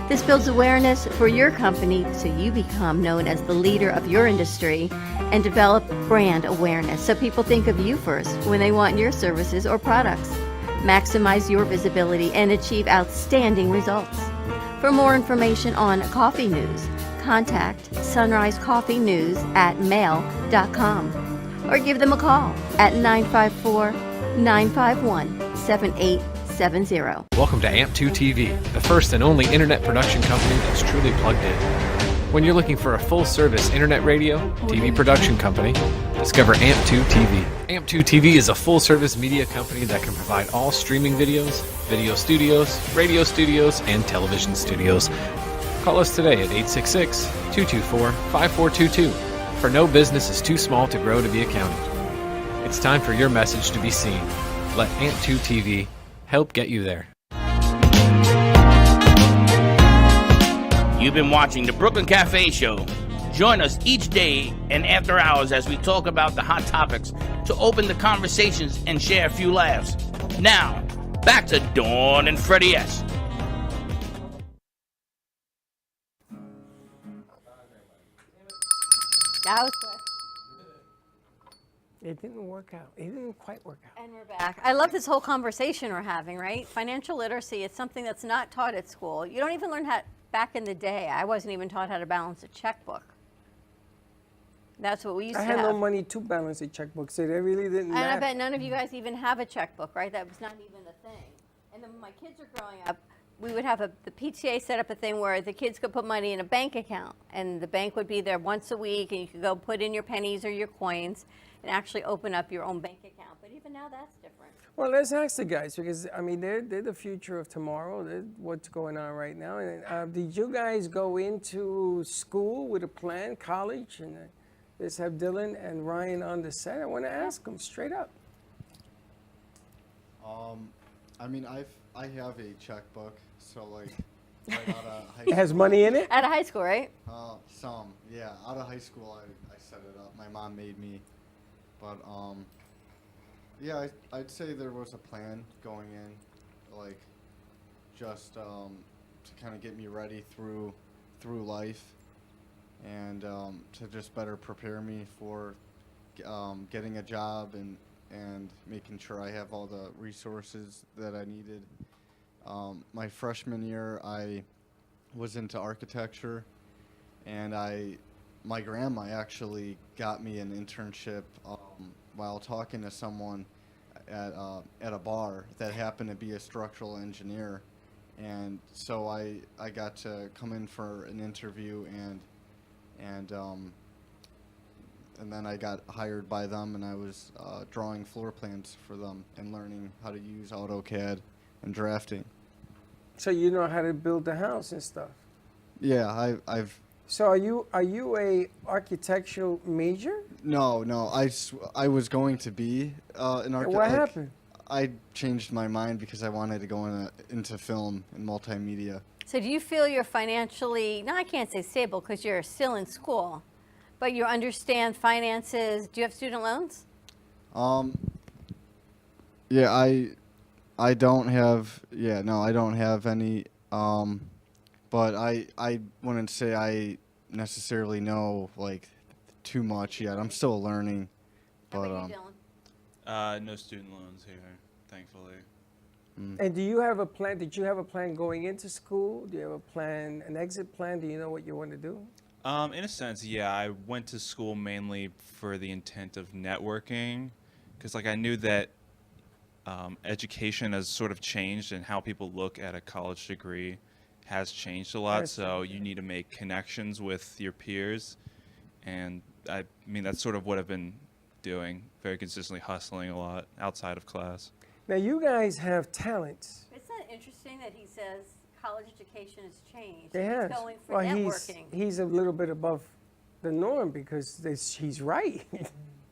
This builds awareness for your company so you become known as the leader of your industry and develop brand awareness so people think of you first when they want your services or products. Maximize your visibility and achieve outstanding results. For more information on Coffee News, contact Sunrise Coffee News at mail.com or give them a call at 954-951-7870. Welcome to AMP2 TV, the first and only internet production company that's truly plugged in. When you're looking for a full-service internet radio, TV production company, discover AMP2 TV. AMP2 TV is a full-service media company that can provide all streaming videos, video studios, radio studios, and television studios. Call us today at 866-224-5422. For no business is too small to grow to be accounted. It's time for your message to be seen. Let AMP2 TV help get you there. You've been watching the Brooklyn Cafe Show. Join us each day and after hours as we talk about the hot topics to open the conversations and share a few laughs. Now, back to Dawn and Freddie S. That was quick. It didn't work out. It didn't quite work out. And we're back. I love this whole conversation we're having, right? Financial literacy is something that's not taught at school. You don't even learn how, back in the day, I wasn't even taught how to balance a checkbook. That's what we used to have. I had no money to balance a checkbook, so they really didn't matter. And I bet none of you guys even have a checkbook, right? That was not even the thing. And then when my kids were growing up, we would have the PTA set up a thing where the kids could put money in a bank account, and the bank would be there once a week, and you could go put in your pennies or your coins and actually open up your own bank account. But even now, that's different. Well, let's ask the guys, because, I mean, they're the future of tomorrow. They're what's going on right now. And did you guys go into school with a plan, college? And let's have Dylan and Ryan on the set. I want to ask them straight up. I mean, I have a checkbook, so like right out of high school. It has money in it? Out of high school, right? Some, yeah. Out of high school, I set it up. My mom made me, but yeah, I'd say there was a plan going in, like just to kind of get me ready through life. and to just better prepare me for getting a job and making sure I have all the resources that I needed. My freshman year, I was into architecture, and my grandma actually got me an internship while talking to someone at a bar that happened to be a structural engineer, and so I got to come in for an interview and then I got hired by them, and I was drawing floor plans for them and learning how to use AutoCAD and drafting. So you know how to build the house and stuff. Yeah, I've. So are you a architectural major? No, I was going to be an architect. What happened? I changed my mind because I wanted to go into film and multimedia. So do you feel you're financially, no, I can't say stable because you're still in school, but you understand finances. Do you have student loans? Yeah, I don't have, I don't have any, but I wouldn't say I necessarily know, like, too much yet. I'm still learning, but, How about you, Dylan? No student loans here, thankfully. And do you have a plan? Did you have a plan going into school? Do you have a plan, an exit plan? Do you know what you want to do? In a sense, yeah. I went to school mainly for the intent of networking, because like I knew that education has sort of changed, and how people look at a college degree has changed a lot. So you need to make connections with your peers, and I mean that's sort of what I've been doing, very consistently hustling a lot outside of class. Now you guys have talents. Isn't that interesting that he says college education has changed? It has. He's going for Well, networking. he's a little bit above the norm because he's right.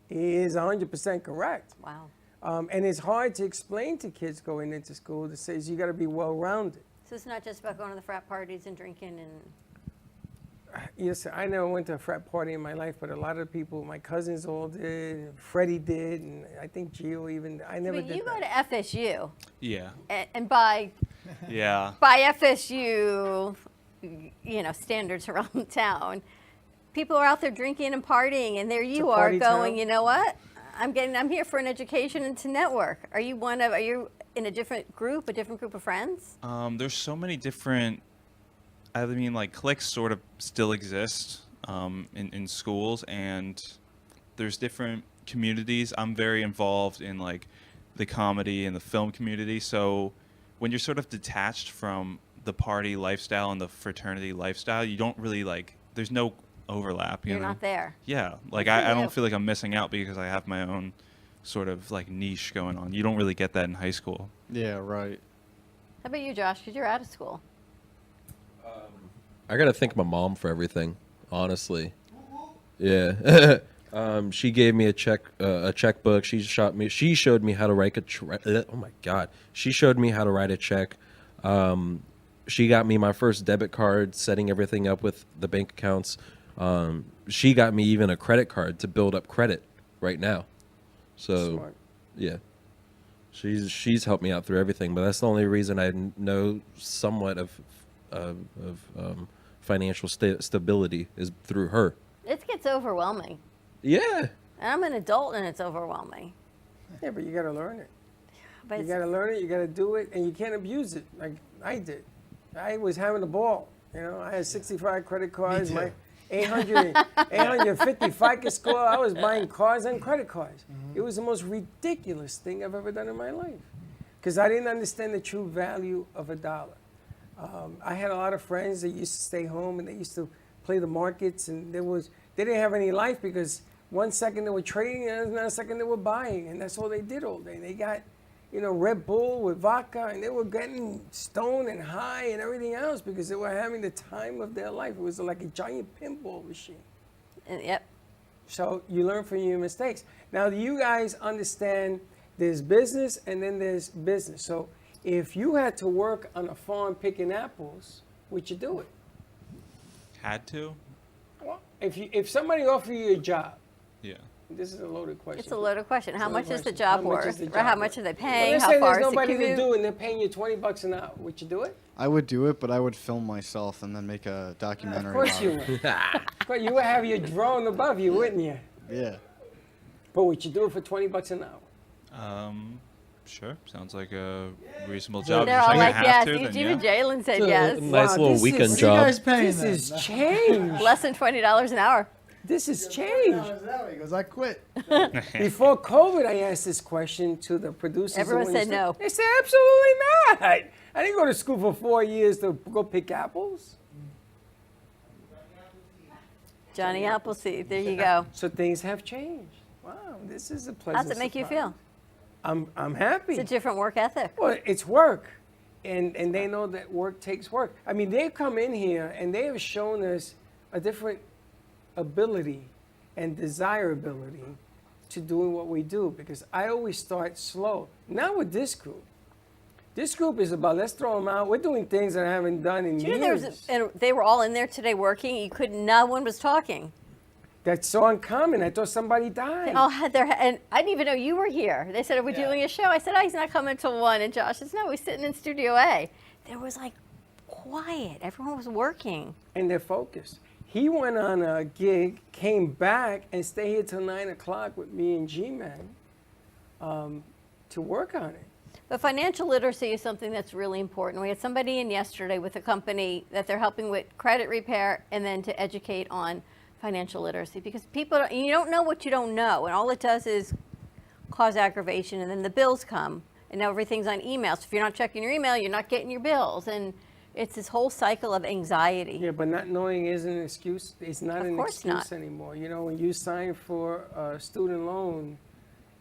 He is 100% correct. Wow. And it's hard to explain to kids going into school that says you got to be well-rounded. So it's not just about going to the frat parties and drinking and... Yes, I never went to a frat party in my life, but a lot of people, my cousins all did, and Freddie did, and I think Gio even. I never did you go that. to FSU. Yeah. And by Yeah. by FSU, standards around town, people are out there drinking and partying, and there you are party going, town. you know what? I'm here for an education and to network. Are you in a different group of friends? There's so many different, I mean, like cliques sort of still exist in schools, and there's different communities. I'm very involved in like the comedy and the film community. So when you're sort of detached from the party lifestyle and the fraternity lifestyle, you don't really there's no overlap. You're know? not there. Yeah, like Good for I you. don't feel like I'm missing out because I have my own sort of like niche going on. You don't really get that in high school. Yeah, right. How about you, Josh? Because you're out of school. I gotta thank my mom for everything, honestly. Yeah. She gave me a checkbook. She showed me how to write oh my God. She showed me how to write a check. She got me my first debit card, setting everything up with the bank accounts. She got me even a credit card to build up credit right now. So, Smart. yeah. She's helped me out through everything, but that's the only reason I know somewhat of financial stability is through her. It gets overwhelming. Yeah. I'm an adult and it's overwhelming. Yeah, but you got to learn it. But You it's- got to learn it. You got to do it, and you can't abuse it like I did. I was having a ball. I had 65 credit cards, too. my 850 FICO score. I was buying cars and credit cards. It was the most ridiculous thing I've ever done in my life because I didn't understand the true value of a dollar. I had a lot of friends that used to stay home and they used to play the markets, and they didn't have any life because 1 second they were trading and another second they were buying, and that's all they did all day. They got Red Bull with vodka, and they were getting stoned and high and everything else because they were having the time of their life. It was like a giant pinball machine. Yep. So you learn from your mistakes. Now, do you guys understand there's business and then there's business? So if you had to work on a farm picking apples, would you do it? Had to? Well, if somebody offered you a job, Yeah. This is a loaded question. It's a loaded question. How It's a much loaded is the question. job How much is worth? the Or job how worth? much are they Well, paying? let's How say far there's is the nobody to commute? do, and they're paying you $20 an hour. Would you do it? I would do it, but I would film myself and then make a documentary. Of course about you it. would. But you would have your drone above you, wouldn't you? Yeah. But would you do it for $20 an hour? Sure. Sounds like a reasonable job. They're If all I like, have yes. to, then Even yeah. Jalen said It's a yes. nice little this weekend is- job. This is change. Less than $20 an hour. This is change. He goes, I quit. Before COVID, I asked this question to the producers. of Everyone Winning said no. They said absolutely not. I didn't go to school for 4 years to go pick apples. Johnny Appleseed. There you go. So things have changed. Wow, this is a pleasant How's it make you surprise. feel? I'm happy. It's a different work ethic. Well, it's work, and they know that work takes work. I mean, they've come in here and they have shown us a different ability and desirability to doing what we do, because I always start slow. Not with this group. This group is about, let's throw them out. We're doing things that I haven't done in Do you know years. and they were all in there today working. You couldn't. No one was talking. That's so uncommon. I thought somebody died. They all had their. And I didn't even know you were here. They said, "Are we doing a show?" I said, "Oh, he's not coming till 1." And Josh says, "No, he's sitting in Studio A." There was like quiet. Everyone was working. And they're focused. He went on a gig, came back, and stayed here till 9 o'clock with me and G-Man to work on it. But financial literacy is something that's really important. We had somebody in yesterday with a company that they're helping with credit repair and then to educate on financial literacy, because people, you don't know what you don't know, and all it does is cause aggravation, and then the bills come, and now everything's on email. So if you're not checking your email, you're not getting your bills, and it's this whole cycle of anxiety. Yeah, but not knowing isn't an excuse. It's not Of an course excuse not. anymore. You know, when you sign for a student loan,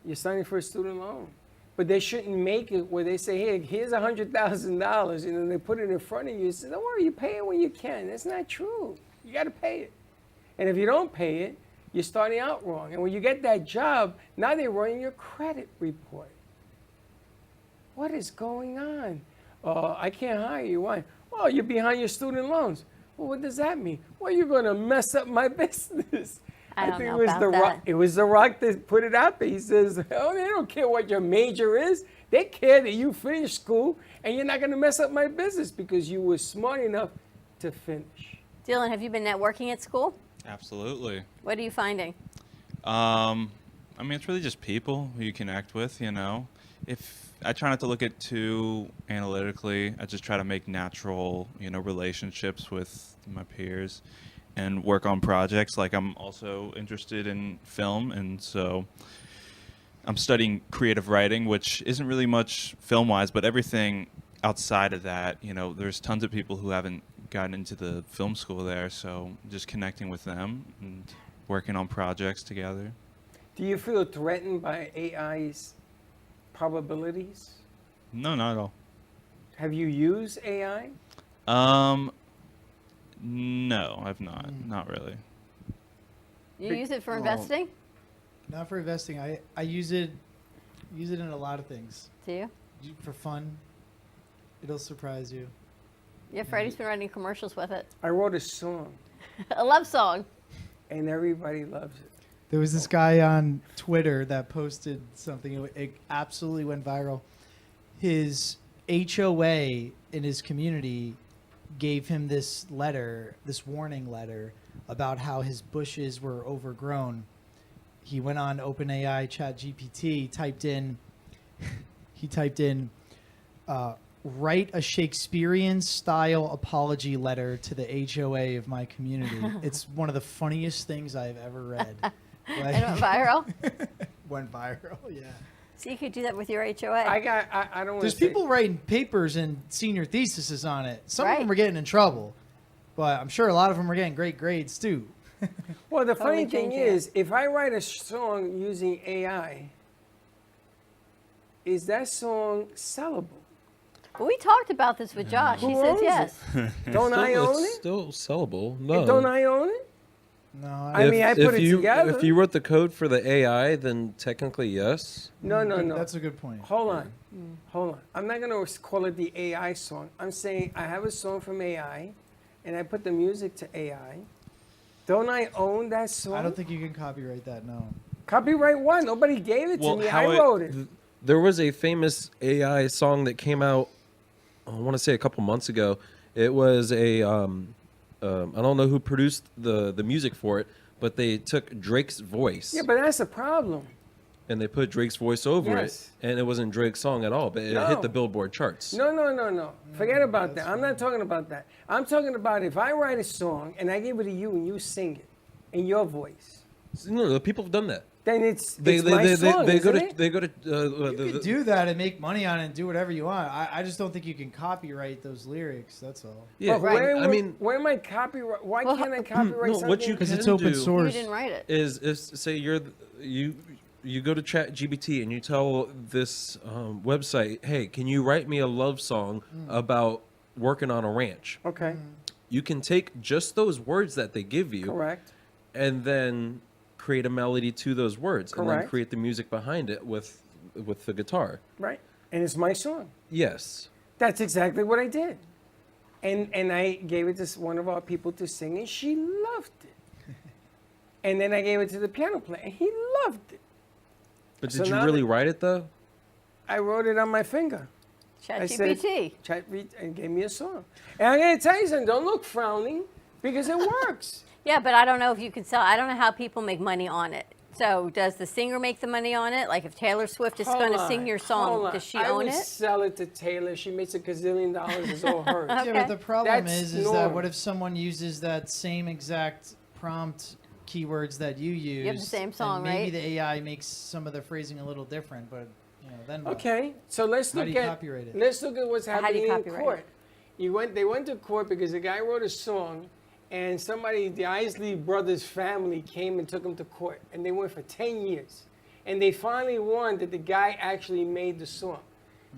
you're signing for a student loan. But they shouldn't make it where they say, hey, here's $100,000. You know, they put it in front of you and say, don't worry, you pay it when you can. That's not true. You got to pay it. And if you don't pay it, you're starting out wrong. And when you get that job, now they're running your credit report. What is going on? I can't hire you. Why? Well, you're behind your student loans. Well, what does that mean? Well, you're going to mess up my business. I don't think know it was about the that. Rock. It was the Rock that put it out there. He says, "Oh, they don't care what your major is. They care that you finish school and you're not going to mess up my business because you were smart enough to finish." Dylan, have you been networking at school? Absolutely. What are you finding? I mean, it's really just people who you connect with, you know. If I try not to look at too analytically, I just try to make natural, you know, relationships with my peers and work on projects. Like, I'm also interested in film, and so I'm studying creative writing, which isn't really much film-wise, but everything outside of that, you know, there's tons of people who haven't gotten into the film school there, so just connecting with them and working on projects together. Do you feel threatened by AI's probabilities? No, not at all. Have you used AI? No, I've not. Not really. You use it for Well, investing? Not for investing. I use it in a lot of things. Do you? For fun. It'll surprise you. Yeah, Freddie's been writing commercials with it. I wrote a song, A love song. and everybody loves it. There was this guy on Twitter that posted something. It absolutely went viral. His HOA in his community gave him this letter, this warning letter, about how his bushes were overgrown. He went on OpenAI ChatGPT, typed in, write a Shakespearean-style apology letter to the HOA of my community. It's one of the funniest things I've ever read. And it went viral? Went viral, yeah. So you could do that with your HOA. I don't want There's to people writing papers and senior theses on it. Some of Right. them are getting in trouble, but I'm sure a lot of them are getting great grades too. Well, the Totally funny thing change it. is, if I write a song using AI, is that song sellable? Well, we talked about this with Josh. He Who says owns yes. Don't I own It's it? still sellable. No. Don't I own it? No, I mean, I put it together. If you wrote the code for the AI, then technically yes. No. That's a good point. Hold on. I'm not going to call it the AI song. I'm saying I have a song from AI, and I put the music to AI. Don't I own that song? I don't think you can copyright that. No. Copyright what? Nobody gave it to me. I how wrote it. There was a famous AI song that came out, I want to say a couple months ago. It was a, I don't know who produced the music for it, but they took Drake's voice Yeah, but that's the problem. and they put Drake's voice over Yes. it, and it wasn't Drake's song at all, but it No. hit the Billboard charts. No. Forget about that. I'm not talking about that. I'm talking about if I write a song and I give it to you and you sing it in your voice, No, the people have done that. then it's They my song, they go isn't to it? they go to You could do that and make money on it and do whatever you want. I just don't think you can copyright those lyrics. That's all. yeah. But I mean, where am I copyright? Why can't I copyright no, something? what you Because can it's open do source. You didn't write it. is say you go to ChatGPT and you tell this website, hey, can you write me a love song about working on a ranch? Okay, You can take just those words that they give you correct. and then create a melody to those words and then Correct. create the music behind it with the guitar. Right, and it's my song. Yes. That's exactly what I did. And I gave it to one of our people to sing, and she loved it. And then I gave it to the piano player, and he loved it. But So did you now really that- write it though? I wrote it on my finger. I said- ChatGPT. And gave me a song. And I'm going to tell you something, don't look frowning, because it works. Yeah, but I don't know if you can sell. I don't know how people make money on it. So does the singer make the money on it? Like if Taylor Swift is going to Hold sing on, your hold song, on. does she I own would it? sell it to Taylor. She makes $1 gazillion. It's all hers. Yeah, Okay. but the problem That's is that normal. what if someone uses that same exact prompt keywords that you use? have the same song, and maybe right? the AI makes some of the phrasing a little different, but then what? Okay, so let's How look do you at copyright it? let's look at what's How do happening you in copyright court. They went to court because a guy wrote a song, and the Isley brothers family came and took him to court, and they went for 10 years, and they finally won that the guy actually made the song,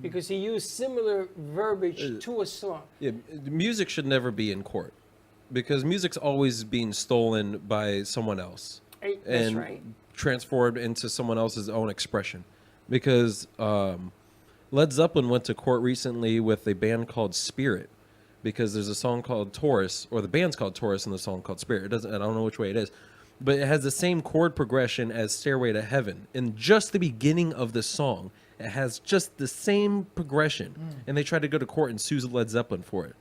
because he used similar verbiage to a song. Yeah, music should never be in court because music's always being stolen by someone else Hey, that's and right. transformed into someone else's own expression. Because Led Zeppelin went to court recently with a band called Spirit, because there's a song called Taurus, or the band's called Taurus, and the song called Spirit. I don't know which way it is, but it has the same chord progression as Stairway to Heaven. In just the beginning of the song, it has just the same progression, and they tried to go to court and sue Led Zeppelin for it.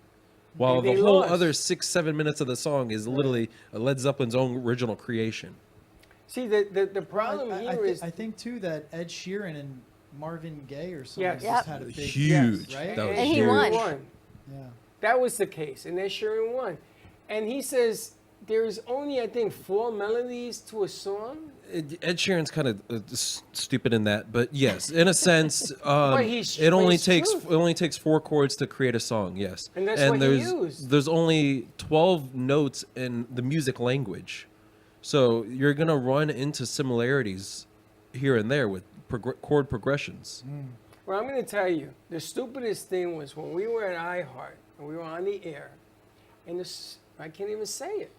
While And they the whole lost. other 6-7 minutes of the song is literally Led Zeppelin's own original creation. See, the problem here is I think too that Ed Sheeran and Marvin Gaye or something Yes. just Yep. had a big Huge. right? That was And he huge. won. Yeah. That was the case, and Ed Sheeran won. And he says there is only, I think, 4 melodies to a song. Ed Sheeran's kind of stupid in that, but yes, in a sense, he's- it only it's takes true. 4 chords to create a song. Yes, And that's what he there's used. there's only 12 notes in the music language, so you're gonna run into similarities here and there with chord progressions. Well, I'm going to tell you, the stupidest thing was when we were at iHeart and we were on the air, and I can't even say it.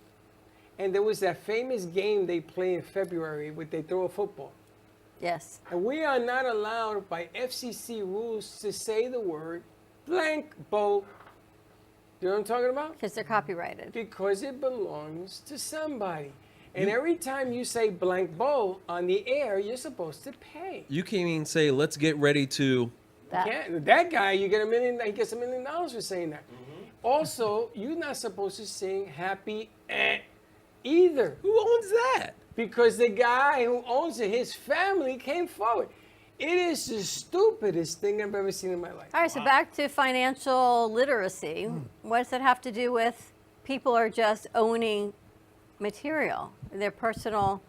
And there was that famous game they play in February where they throw a football. Yes. And we are not allowed by FCC rules to say the word blank bowl. You know what I'm talking about? Because they're copyrighted. Because it belongs to somebody. And every time you say blank bowl on the air, you're supposed to pay. You can't even say, "Let's get ready to." That guy, he gets $1 million for saying that. Also, you're not supposed to sing happy either. Who owns that? Because the guy who owns it, his family came forward. It is the stupidest thing I've ever seen in my life. All right, so back to financial literacy. What does that have to do with people are just owning material, their personal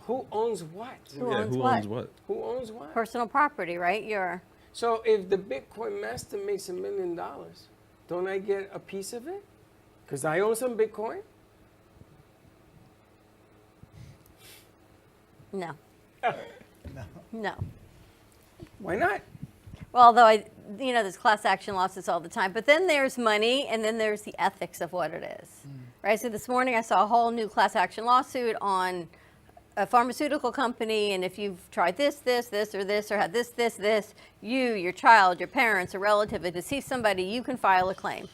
Who owns what? Who Yeah, owns who what? owns what? Who owns what? personal property, right? Your So if the Bitcoin master makes $1 million, don't I get a piece of it? Because I own some Bitcoin? no. No. Why not? Well, although there's class action lawsuits all the time, but then there's money, and then there's the ethics of what it is, right? So this morning I saw a whole new class action lawsuit on a pharmaceutical company, and if you've tried this, or had this, you, your child, your parents, a relative, a deceased somebody, you can file a claim.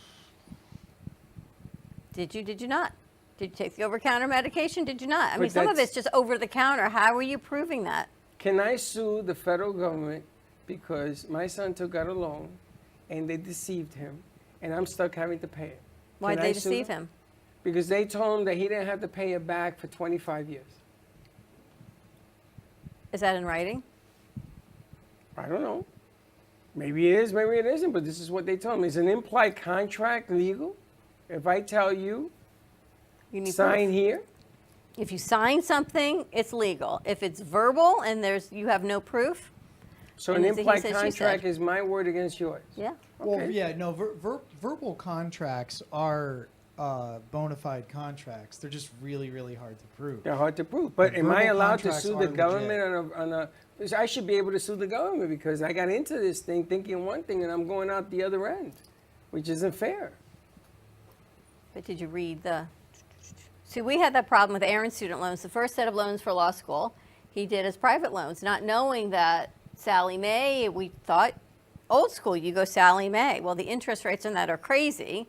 Did you? Did you not? Did you take the over-counter medication? Did you not? I But mean, some of that's- it's just over the counter. How are you proving that? Can I sue the federal government because my son took out a loan and they deceived him and I'm stuck having to pay it? Why'd Can they I sue deceive them? him? Because they told him that he didn't have to pay it back for 25 years. Is that in writing? I don't know. Maybe it is, maybe it isn't, but this is what they told me. Is an implied contract legal? If I tell you, You need sign proof. here, If you sign something, it's legal. If it's verbal and you have no proof, so then an it's a he implied said, she contract said. is my word against yours. Yeah. Well, Okay. yeah, no, verbal contracts are bona fide contracts. They're just really, really hard to prove. They're hard to prove. But The am I verbal allowed to contracts sue are the legit. government on a because I should be able to sue the government because I got into this thing thinking one thing and I'm going out the other end, which isn't fair. But did you read the... See, we had that problem with Aaron's student loans. The first set of loans for law school, he did as private loans, not knowing that Sally Mae, we thought old school, you go Sally Mae. Well, the interest rates on that are crazy.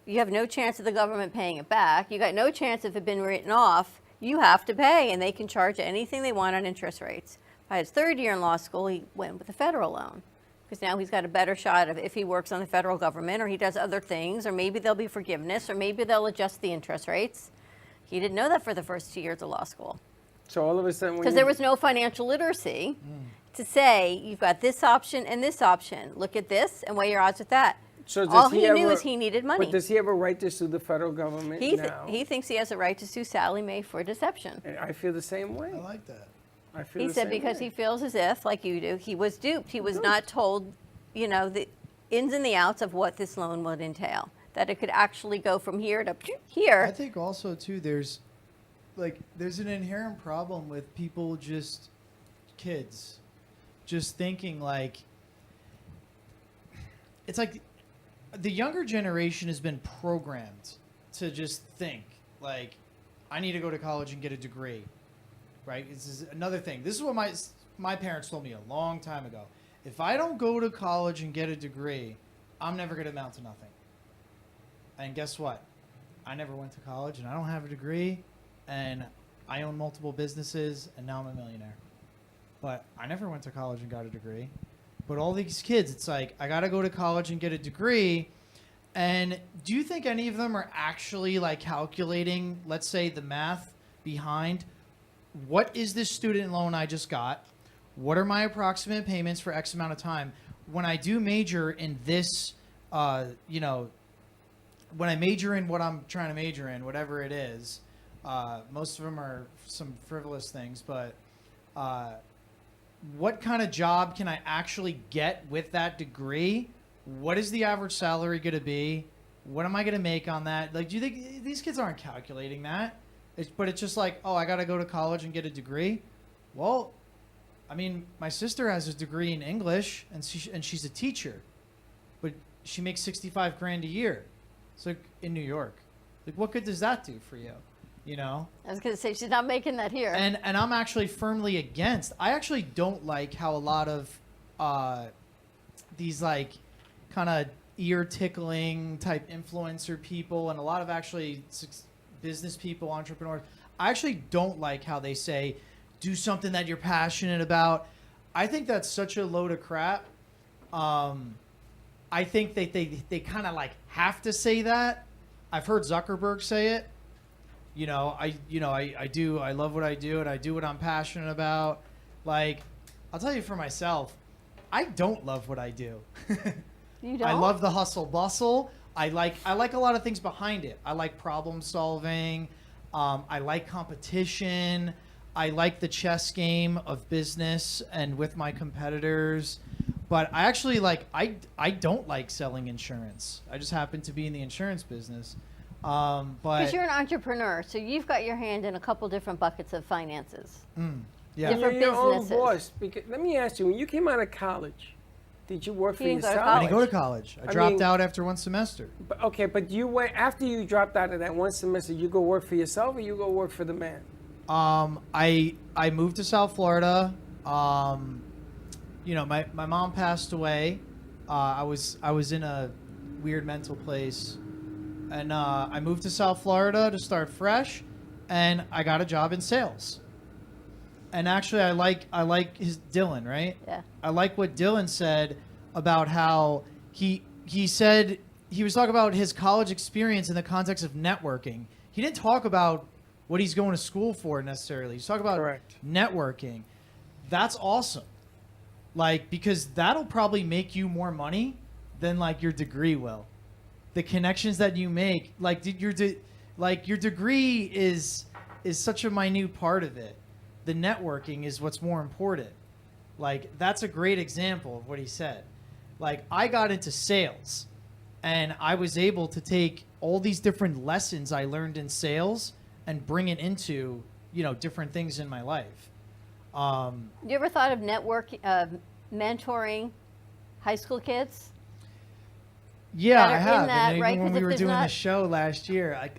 You have no chance of the government paying it back. You got no chance if it's been written off. You have to pay, and they can charge anything they want on interest rates. By his third year in law school, he went with a federal loan because now he's got a better shot of if he works on the federal government or he does other things, or maybe there'll be forgiveness, or maybe they'll adjust the interest rates. He didn't know that for the first 2 years of law school So all of a sudden, when because you, there was no financial literacy to say you've got this option and this option. Look at this and weigh your odds with that. so does All he knew ever- is he needed money. But does he have a right to sue the federal government now? He thinks he has a right to sue Sally Mae for deception. And I feel the same way. I like that. I feel He the said same because way. he feels as if, like you do, he was duped. He was not told, the ins and the outs of what this loan would entail. That it could actually go from here to I here. think also too there's an inherent problem with people kids just thinking like it's like the younger generation has been programmed to just think like I need to go to college and get a degree, right? This is another thing. This is what my parents told me a long time ago. If I don't go to college and get a degree, I'm never going to amount to nothing. And guess what? I never went to college and I don't have a degree and I own multiple businesses and now I'm a millionaire. But I never went to college and got a degree. But all these kids, it's like, I got to go to college and get a degree. And do you think any of them are actually like calculating, let's say, the math behind what is this student loan I just got? What are my approximate payments for X amount of time? When I do major in this, when I major in what I'm trying to major in, whatever it is, most of them are some frivolous things, but what kind of job can I actually get with that degree? What is the average salary going to be? What am I going to make on that? Like, do you think these kids aren't calculating that? But it's just like, oh, I got to go to college and get a degree. Well, I mean, my sister has a degree in English, and she's a teacher, but she makes $65,000 a year. So in New York, like, what good does that do for you? You know? I was going to say she's not making that here. And I'm actually firmly against. I actually don't like how a lot of these like kind of ear tickling type influencer people and a lot of actually business people, entrepreneurs. I actually don't like how they say, do something that you're passionate about. I think that's such a load of crap. I think they kind of like have to say that. I've heard Zuckerberg say it. I love what I do and I do what I'm passionate about. Like, I'll tell you for myself, I don't love what I do. You don't? I love the hustle bustle. I like a lot of things behind it. I like problem solving. I like competition. I like the chess game of business and with my competitors. But I actually I don't like selling insurance. I just happen to be in the insurance business. But Because you're an entrepreneur, so you've got your hand in a couple different buckets of finances. yeah. Different You're your own businesses. boss. Because, let me ask you, when you came out of college, did you work for He didn't go to yourself? I didn't go to college. I dropped out after one semester. But, okay, but you went after you dropped out of that one semester. You go work for yourself, or you go work for the man? I moved to South Florida. My mom passed away. I was in a weird mental place, And I moved to South Florida to start fresh, and I got a job in sales. And actually, I like his Dylan, right? Yeah. I like what Dylan said about how he said he was talking about his college experience in the context of networking. He didn't talk about what he's going to school for necessarily. He's talking about Correct. networking. That's awesome. Like, because that'll probably make you more money than like your degree will. The connections that you make, like your degree is such a minute part of it. The networking is what's more important. Like, that's a great example of what he said. Like, I got into sales, and I was able to take all these different lessons I learned in sales and bring it into, different things in my life. You ever thought of mentoring high school kids? Yeah, that are I in have. that, And right? even when 'Cause we if were there's doing the not- show last year,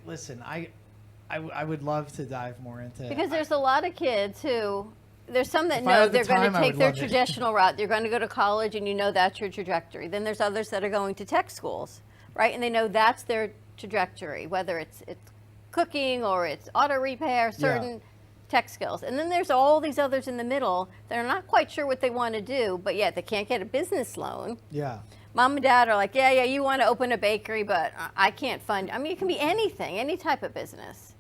I would love to dive more into it. Because there's a lot of kids who, there's some that If I know had the they're going time, to I take would their love it. traditional route. They're going to go to college, and that's your trajectory. Then there's others that are going to tech schools, right? And they know that's their trajectory, whether it's cooking or it's auto repair, certain tech skills. And then there's all these others in the middle that are not quite sure what they want to do, but yet they can't get a business loan. Yeah. Mom and dad are like, yeah, you want to open a bakery, but I can't fund. I mean, it can be anything, any type of business.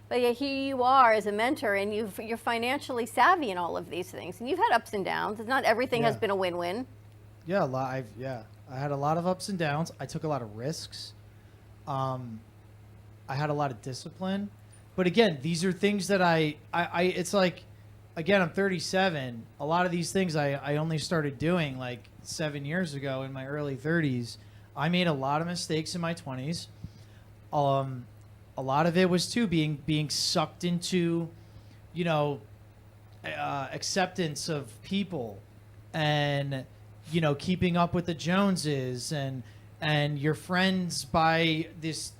But yeah, here you are as a mentor, and you're financially savvy in all of these things. And you've had ups and downs. It's not everything has been a win-win. Yeah, I had a lot of ups and downs. I took a lot of risks. I had a lot of discipline. But again, these are things that it's like, again, I'm 37. A lot of these things I only started doing like 7 years ago in my early 30s. I made a lot of mistakes in my 20s. A lot of it was too being sucked into, acceptance of people, and keeping up with the Joneses, and your friends buy these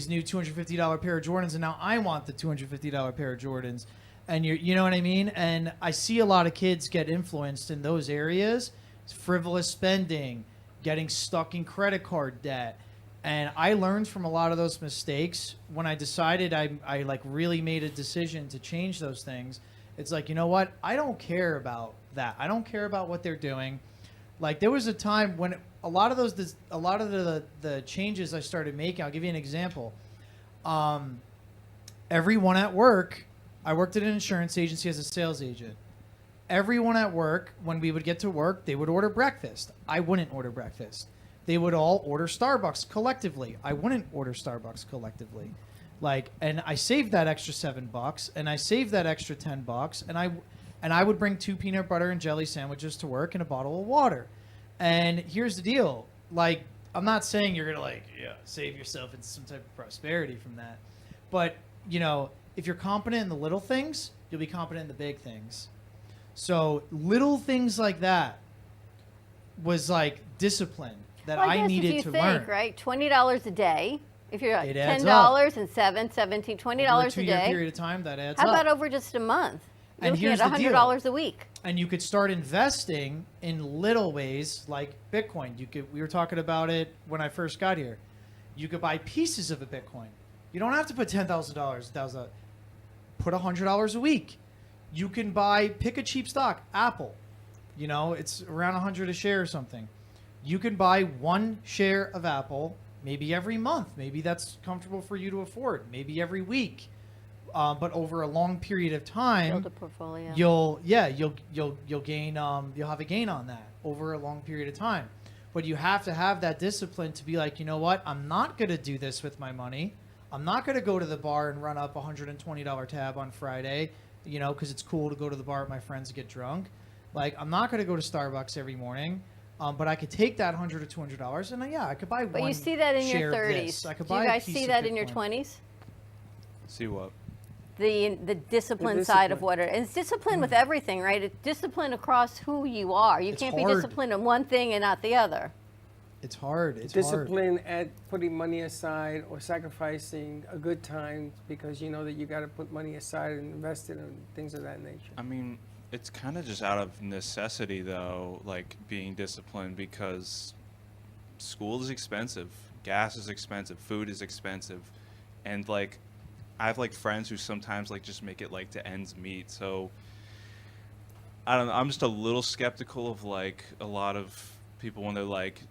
new $250 pair of Jordans, and now I want the $250 pair of Jordans, and you know what I mean? And I see a lot of kids get influenced in those areas, frivolous spending, getting stuck in credit card debt. And I learned from a lot of those mistakes. When I decided I like really made a decision to change those things, it's like, you know what? I don't care about that. I don't care about what they're doing. Like, there was a time when a lot of the changes I started making, I'll give you an example. Everyone at work, I worked at an insurance agency as a sales agent. Everyone at work, when we would get to work, they would order breakfast. I wouldn't order breakfast. They would all order Starbucks collectively. I wouldn't order Starbucks collectively. And I saved that extra $7, and I saved that extra $10, and I would bring 2 peanut butter and jelly sandwiches to work and a bottle of water. And here's the deal. Like, I'm not saying you're going to save yourself into some type of prosperity from that. But, if you're competent in the little things, you'll be competent in the big things. So little things like that was like discipline that I needed to learn. Right? $20 a day. If you're It adds $10 and $17, $20 Over a a 2-year day. period of time, that adds How up. about over just a month? You're And looking here's at the deal. $100 a week. And you could start investing in little ways like Bitcoin. We were talking about it when I first got here. You could buy pieces of a Bitcoin. You don't have to put $10,000. Put $100 a week. You can pick a cheap stock, Apple. It's around $100 a share or something. You can buy 1 share of Apple, maybe every month. Maybe that's comfortable for you to afford. Maybe every week. But over a long period of time, Build a portfolio. you'll gain you'll have a gain on that over a long period of time. But you have to have that discipline to be like, you know what? I'm not going to do this with my money. I'm not going to go to the bar and run up a $120 tab on Friday, because it's cool to go to the bar with my friends and get drunk. Like, I'm not going to go to Starbucks every morning. But I could take that $100 or $200, and I could buy one. But you see that in your share of 30s. this. I could Do buy you a guys piece see of that in your Bitcoin. 20s? See what? The discipline side of discipline. what it is. It's discipline with everything, right? It's discipline across who you are. You It's can't hard. be disciplined in one thing and not the other. It's hard. It's hard. Discipline at putting money aside or sacrificing a good time because you know that you got to put money aside and invest it in things of that nature. I mean, it's kind of just out of necessity, though, like being disciplined, because school is expensive. gas is expensive, food is expensive, and like I have like friends who sometimes like just make it like to ends meet. So I don't know. I'm just a little skeptical of like a lot of people when they're like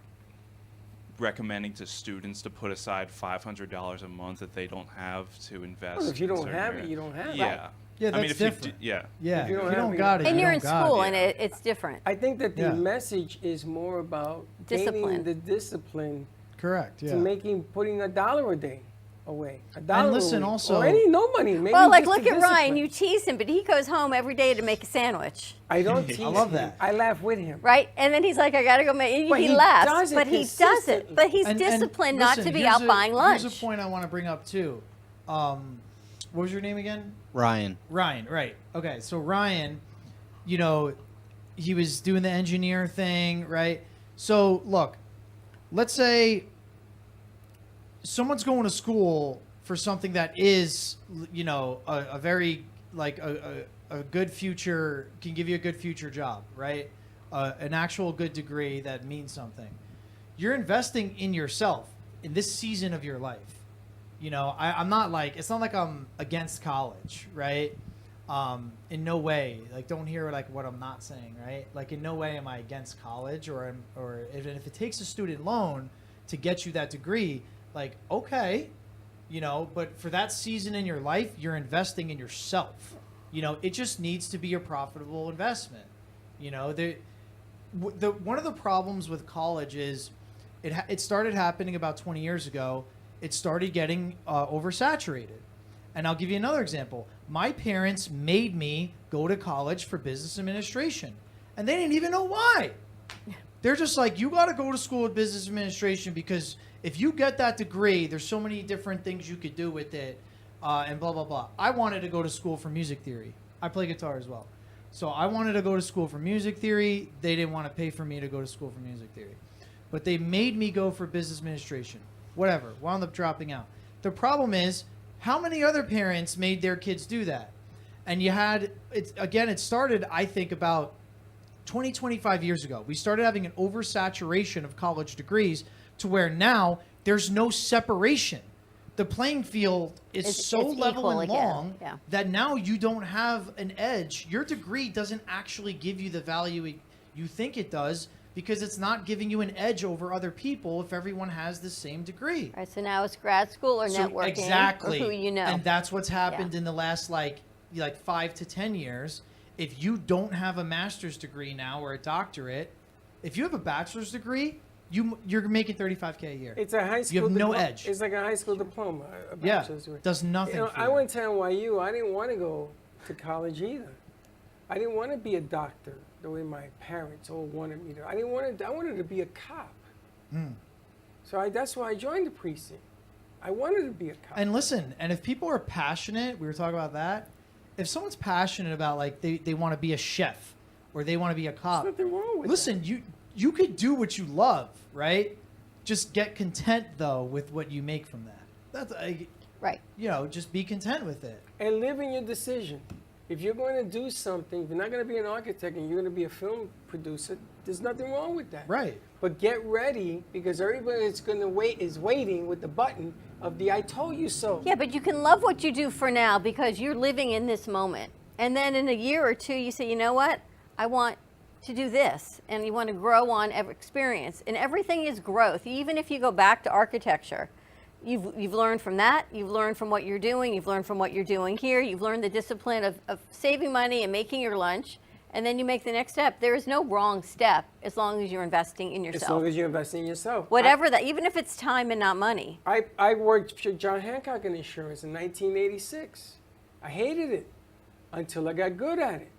recommending to students to put aside $500 a month that they don't have to invest. Well, if you in don't certain have area. it, you don't have it. Yeah. Yeah, I mean, that's if you different. yeah. Yeah, If you don't if you have don't it, got it, And you you're in don't got school, it. and it's different. I think that the Yeah. message is more about Discipline. gaining the discipline Correct. Yeah. to putting $1 a day away. $1 And listen, a week. also- or no money. Maybe Well, like just look the at Ryan. discipline. You tease him, but he goes home every day to make a sandwich, I don't tease I love him. that. I laugh with him. right? And then he's like, I gotta go make. And But he he laughs, does it but he does it. consistently. But he's And disciplined not listen, to be here's out buying lunch. Here's a point I want to bring up too. What was your name again? Ryan. Ryan, right. Okay, so Ryan, you know, he was doing the engineer thing, right? So, look, let's say someone's going to school for something that is, you know, a very, like, a good future, can give you a good future job, right? An actual good degree that means something. You're investing in yourself in this season of your life. You know, I'm not like, it's not like I'm against college, right? In no way, like, don't hear like what I'm not saying, right? Like, in no way am I against college, or if it takes a student loan to get you that degree, like, okay, you know, but for that season in your life, you're investing in yourself. You know, it just needs to be a profitable investment. You know, one of the problems with college is it started happening about 20 years ago. It started getting oversaturated. And I'll give you another example. My parents made me go to college for business administration, and they didn't even know why. They're just like, you got to go to school with business administration because if you get that degree, there's so many different things you could do with it, and blah, blah, blah. I wanted to go to school for music theory. I play guitar as well. So I wanted to go to school for music theory. They didn't want to pay for me to go to school for music theory. But they made me go for business administration. Whatever. Wound up dropping out. The problem is, how many other parents made their kids do that? And you had, it started, I think, about 20, 25 years ago. We started having an oversaturation of college degrees to where now there's no separation. The playing field is so it's level equal and again. long Yeah. that now you don't have an edge. Your degree doesn't actually give you the value you think it does, because it's not giving you an edge over other people if everyone has the same degree. All right, so now it's grad school or So networking exactly. or who you know. And that's what's happened Yeah. in the last like 5 to 10 years. If you don't have a master's degree now or a doctorate, if you have a bachelor's degree, you're making $35K a year. It's a high school. You have no edge. It's like a high school diploma. A Yeah, bachelor's degree. does nothing You know, for I you. went to NYU. I didn't want to go to college either. I didn't want to be a doctor the way my parents all wanted me to. I wanted to be a cop. So that's why I joined the precinct. I wanted to be a cop. And listen, and if people are passionate, we were talking about that. If someone's passionate about, like, they want to be a chef or they want to be a cop, There's nothing wrong with listen, you could do what you love, right? Just get content though with what you make from that. That's right. You know, just be content with it. And live in your decision. If you're going to do something, if you're not going to be an architect and you're going to be a film producer, there's nothing wrong with that. Right. But get ready, because everybody that's going to wait is waiting with the button of the "I told you so." Yeah, but you can love what you do for now because you're living in this moment. And then in a year or two, you say, you know what? I want to do this. And you want to grow on experience. And everything is growth. Even if you go back to architecture, you've learned from that. You've learned from what you're doing. You've learned from what you're doing here. You've learned the discipline of saving money and making your lunch. And then you make the next step. There is no wrong step as long as you're investing in yourself. As long as you're investing in yourself. Whatever that, even if it's time and not money. I worked for John Hancock in insurance in 1986. I hated it until I got good at it.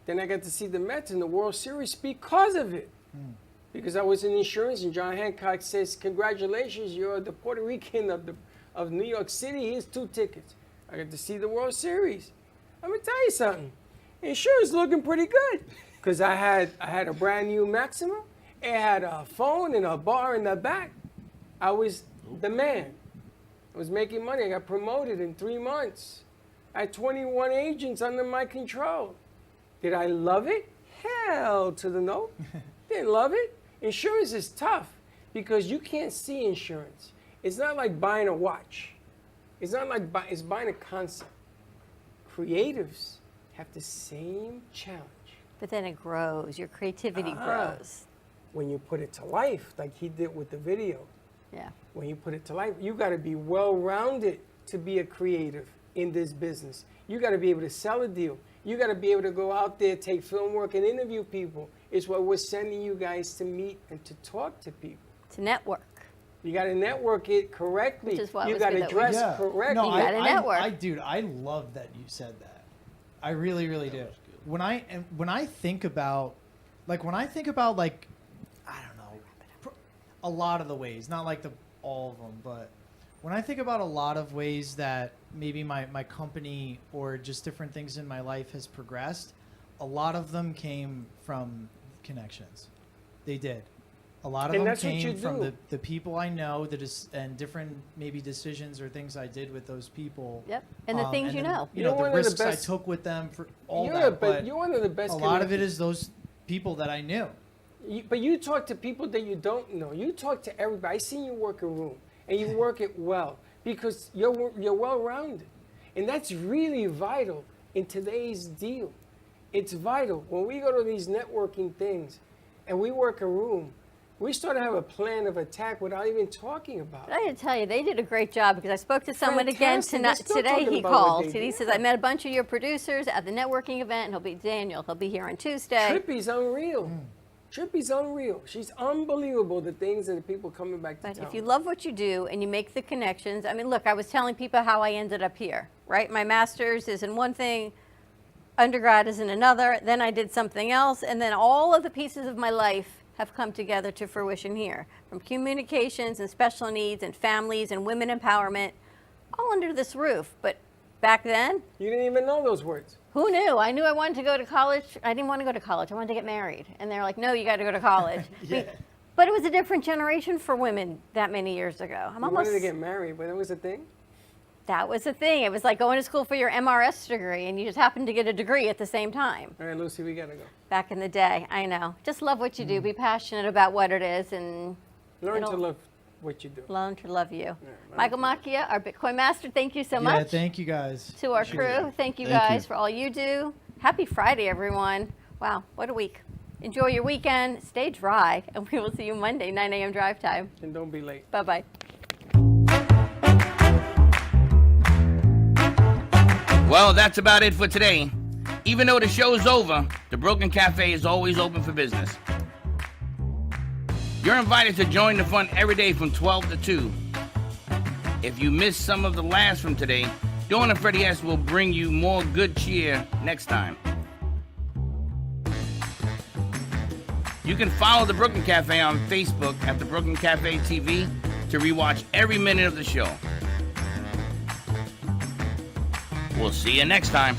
Then I got to see the Mets in the World Series because of it. Because I was in insurance, and John Hancock says, "Congratulations, you're the Puerto Rican of New York City. Here's 2 tickets." I got to see the World Series. I'm gonna tell you something. Insurance looking pretty good, because I had a brand new Maxima. It had a phone and a bar in the back. I was the man. I was making money. I got promoted in 3 months. I had 21 agents under my control. Did I love it? Hell to the no. Didn't love it. Insurance is tough. because you can't see insurance. It's not like buying a watch. It's not like it's buying a concept. Creatives have the same challenge. But then it grows. Your creativity grows. When you put it to life, like he did with the video. Yeah. When you put it to life, you got to be well-rounded to be a creative in this business. You got to be able to sell a deal. You got to be able to go out there, take film work, and interview people. It's what we're sending you guys to meet and to talk to people. To network. You got to network it correctly. Which is what you was got good to that we dress Yeah. correctly. No, You gotta network. Dude, I love that you said that. I really, really do. When I think about, I don't know, a lot of the ways, not like all of them, but when I think about a lot of ways that maybe my company or just different things in my life has progressed, a lot of them came from connections. They did. A lot of And them that's what came you from do. the people I know and different maybe decisions or things I did with those people. Yep. And the things you then, know. You You're know, one the of the risks I best- took with them for all You're that. But you're one of the best. a lot of it connectors. is those people that I knew. But you talk to people that you don't know. You talk to everybody. I seen you work a room, and you work it well because you're well-rounded, and that's really vital in today's deal. It's vital when we go to these networking things, and we work a room. We start to have a plan of attack without even talking about But it. I got to tell you, they did a great job because I spoke to someone again Fantastic. They're still today. talking He about what called. they He did. says, I met a bunch of your producers at the networking event, and he'll be Daniel. He'll be here on Tuesday. Trippy's unreal. Trippy's unreal. She's unbelievable, the things and the people coming back to But town. if you love what you do and you make the connections, I mean, look, I was telling people how I ended up here, right? My master's is in one thing, undergrad is in another, then I did something else, and then all of the pieces of my life have come together to fruition here, from communications and special needs and families and women empowerment, all under this roof. But back then, You didn't even know those words. who knew? I knew I wanted to go to college. I didn't want to go to college. I wanted to get married. And they're like, no, you got to go to college. But it was a different generation for women that many years ago. You wanted to get married, but that was a thing? That was the thing. It was like going to school for your MRS degree, and you just happened to get a degree at the same time. All right, Lucy, we got to go. Back in the day, I know. Just love what you do. Be passionate about what it is, and Learn to it'll- love what you do. learn to love you. Michael Macchia, our Bitcoin master, thank you so Yeah, much. thank you guys. To our Appreciate crew, it. thank you Thank guys you. for all you do. Happy Friday, everyone. Wow, what a week. Enjoy your weekend. Stay dry, and we will see you Monday, 9 a.m. drive time. And don't be late. Bye-bye. Well, that's about it for today. Even though the show's over, the Broken Cafe is always open for business. You're invited to join the fun every day from 12 to 2. If you missed some of the laughs from today, Dawn and Freddie S. will bring you more good cheer next time. You can follow the Brooklyn Cafe on Facebook at the Brooklyn Cafe TV to rewatch every minute of the show. We'll see you next time.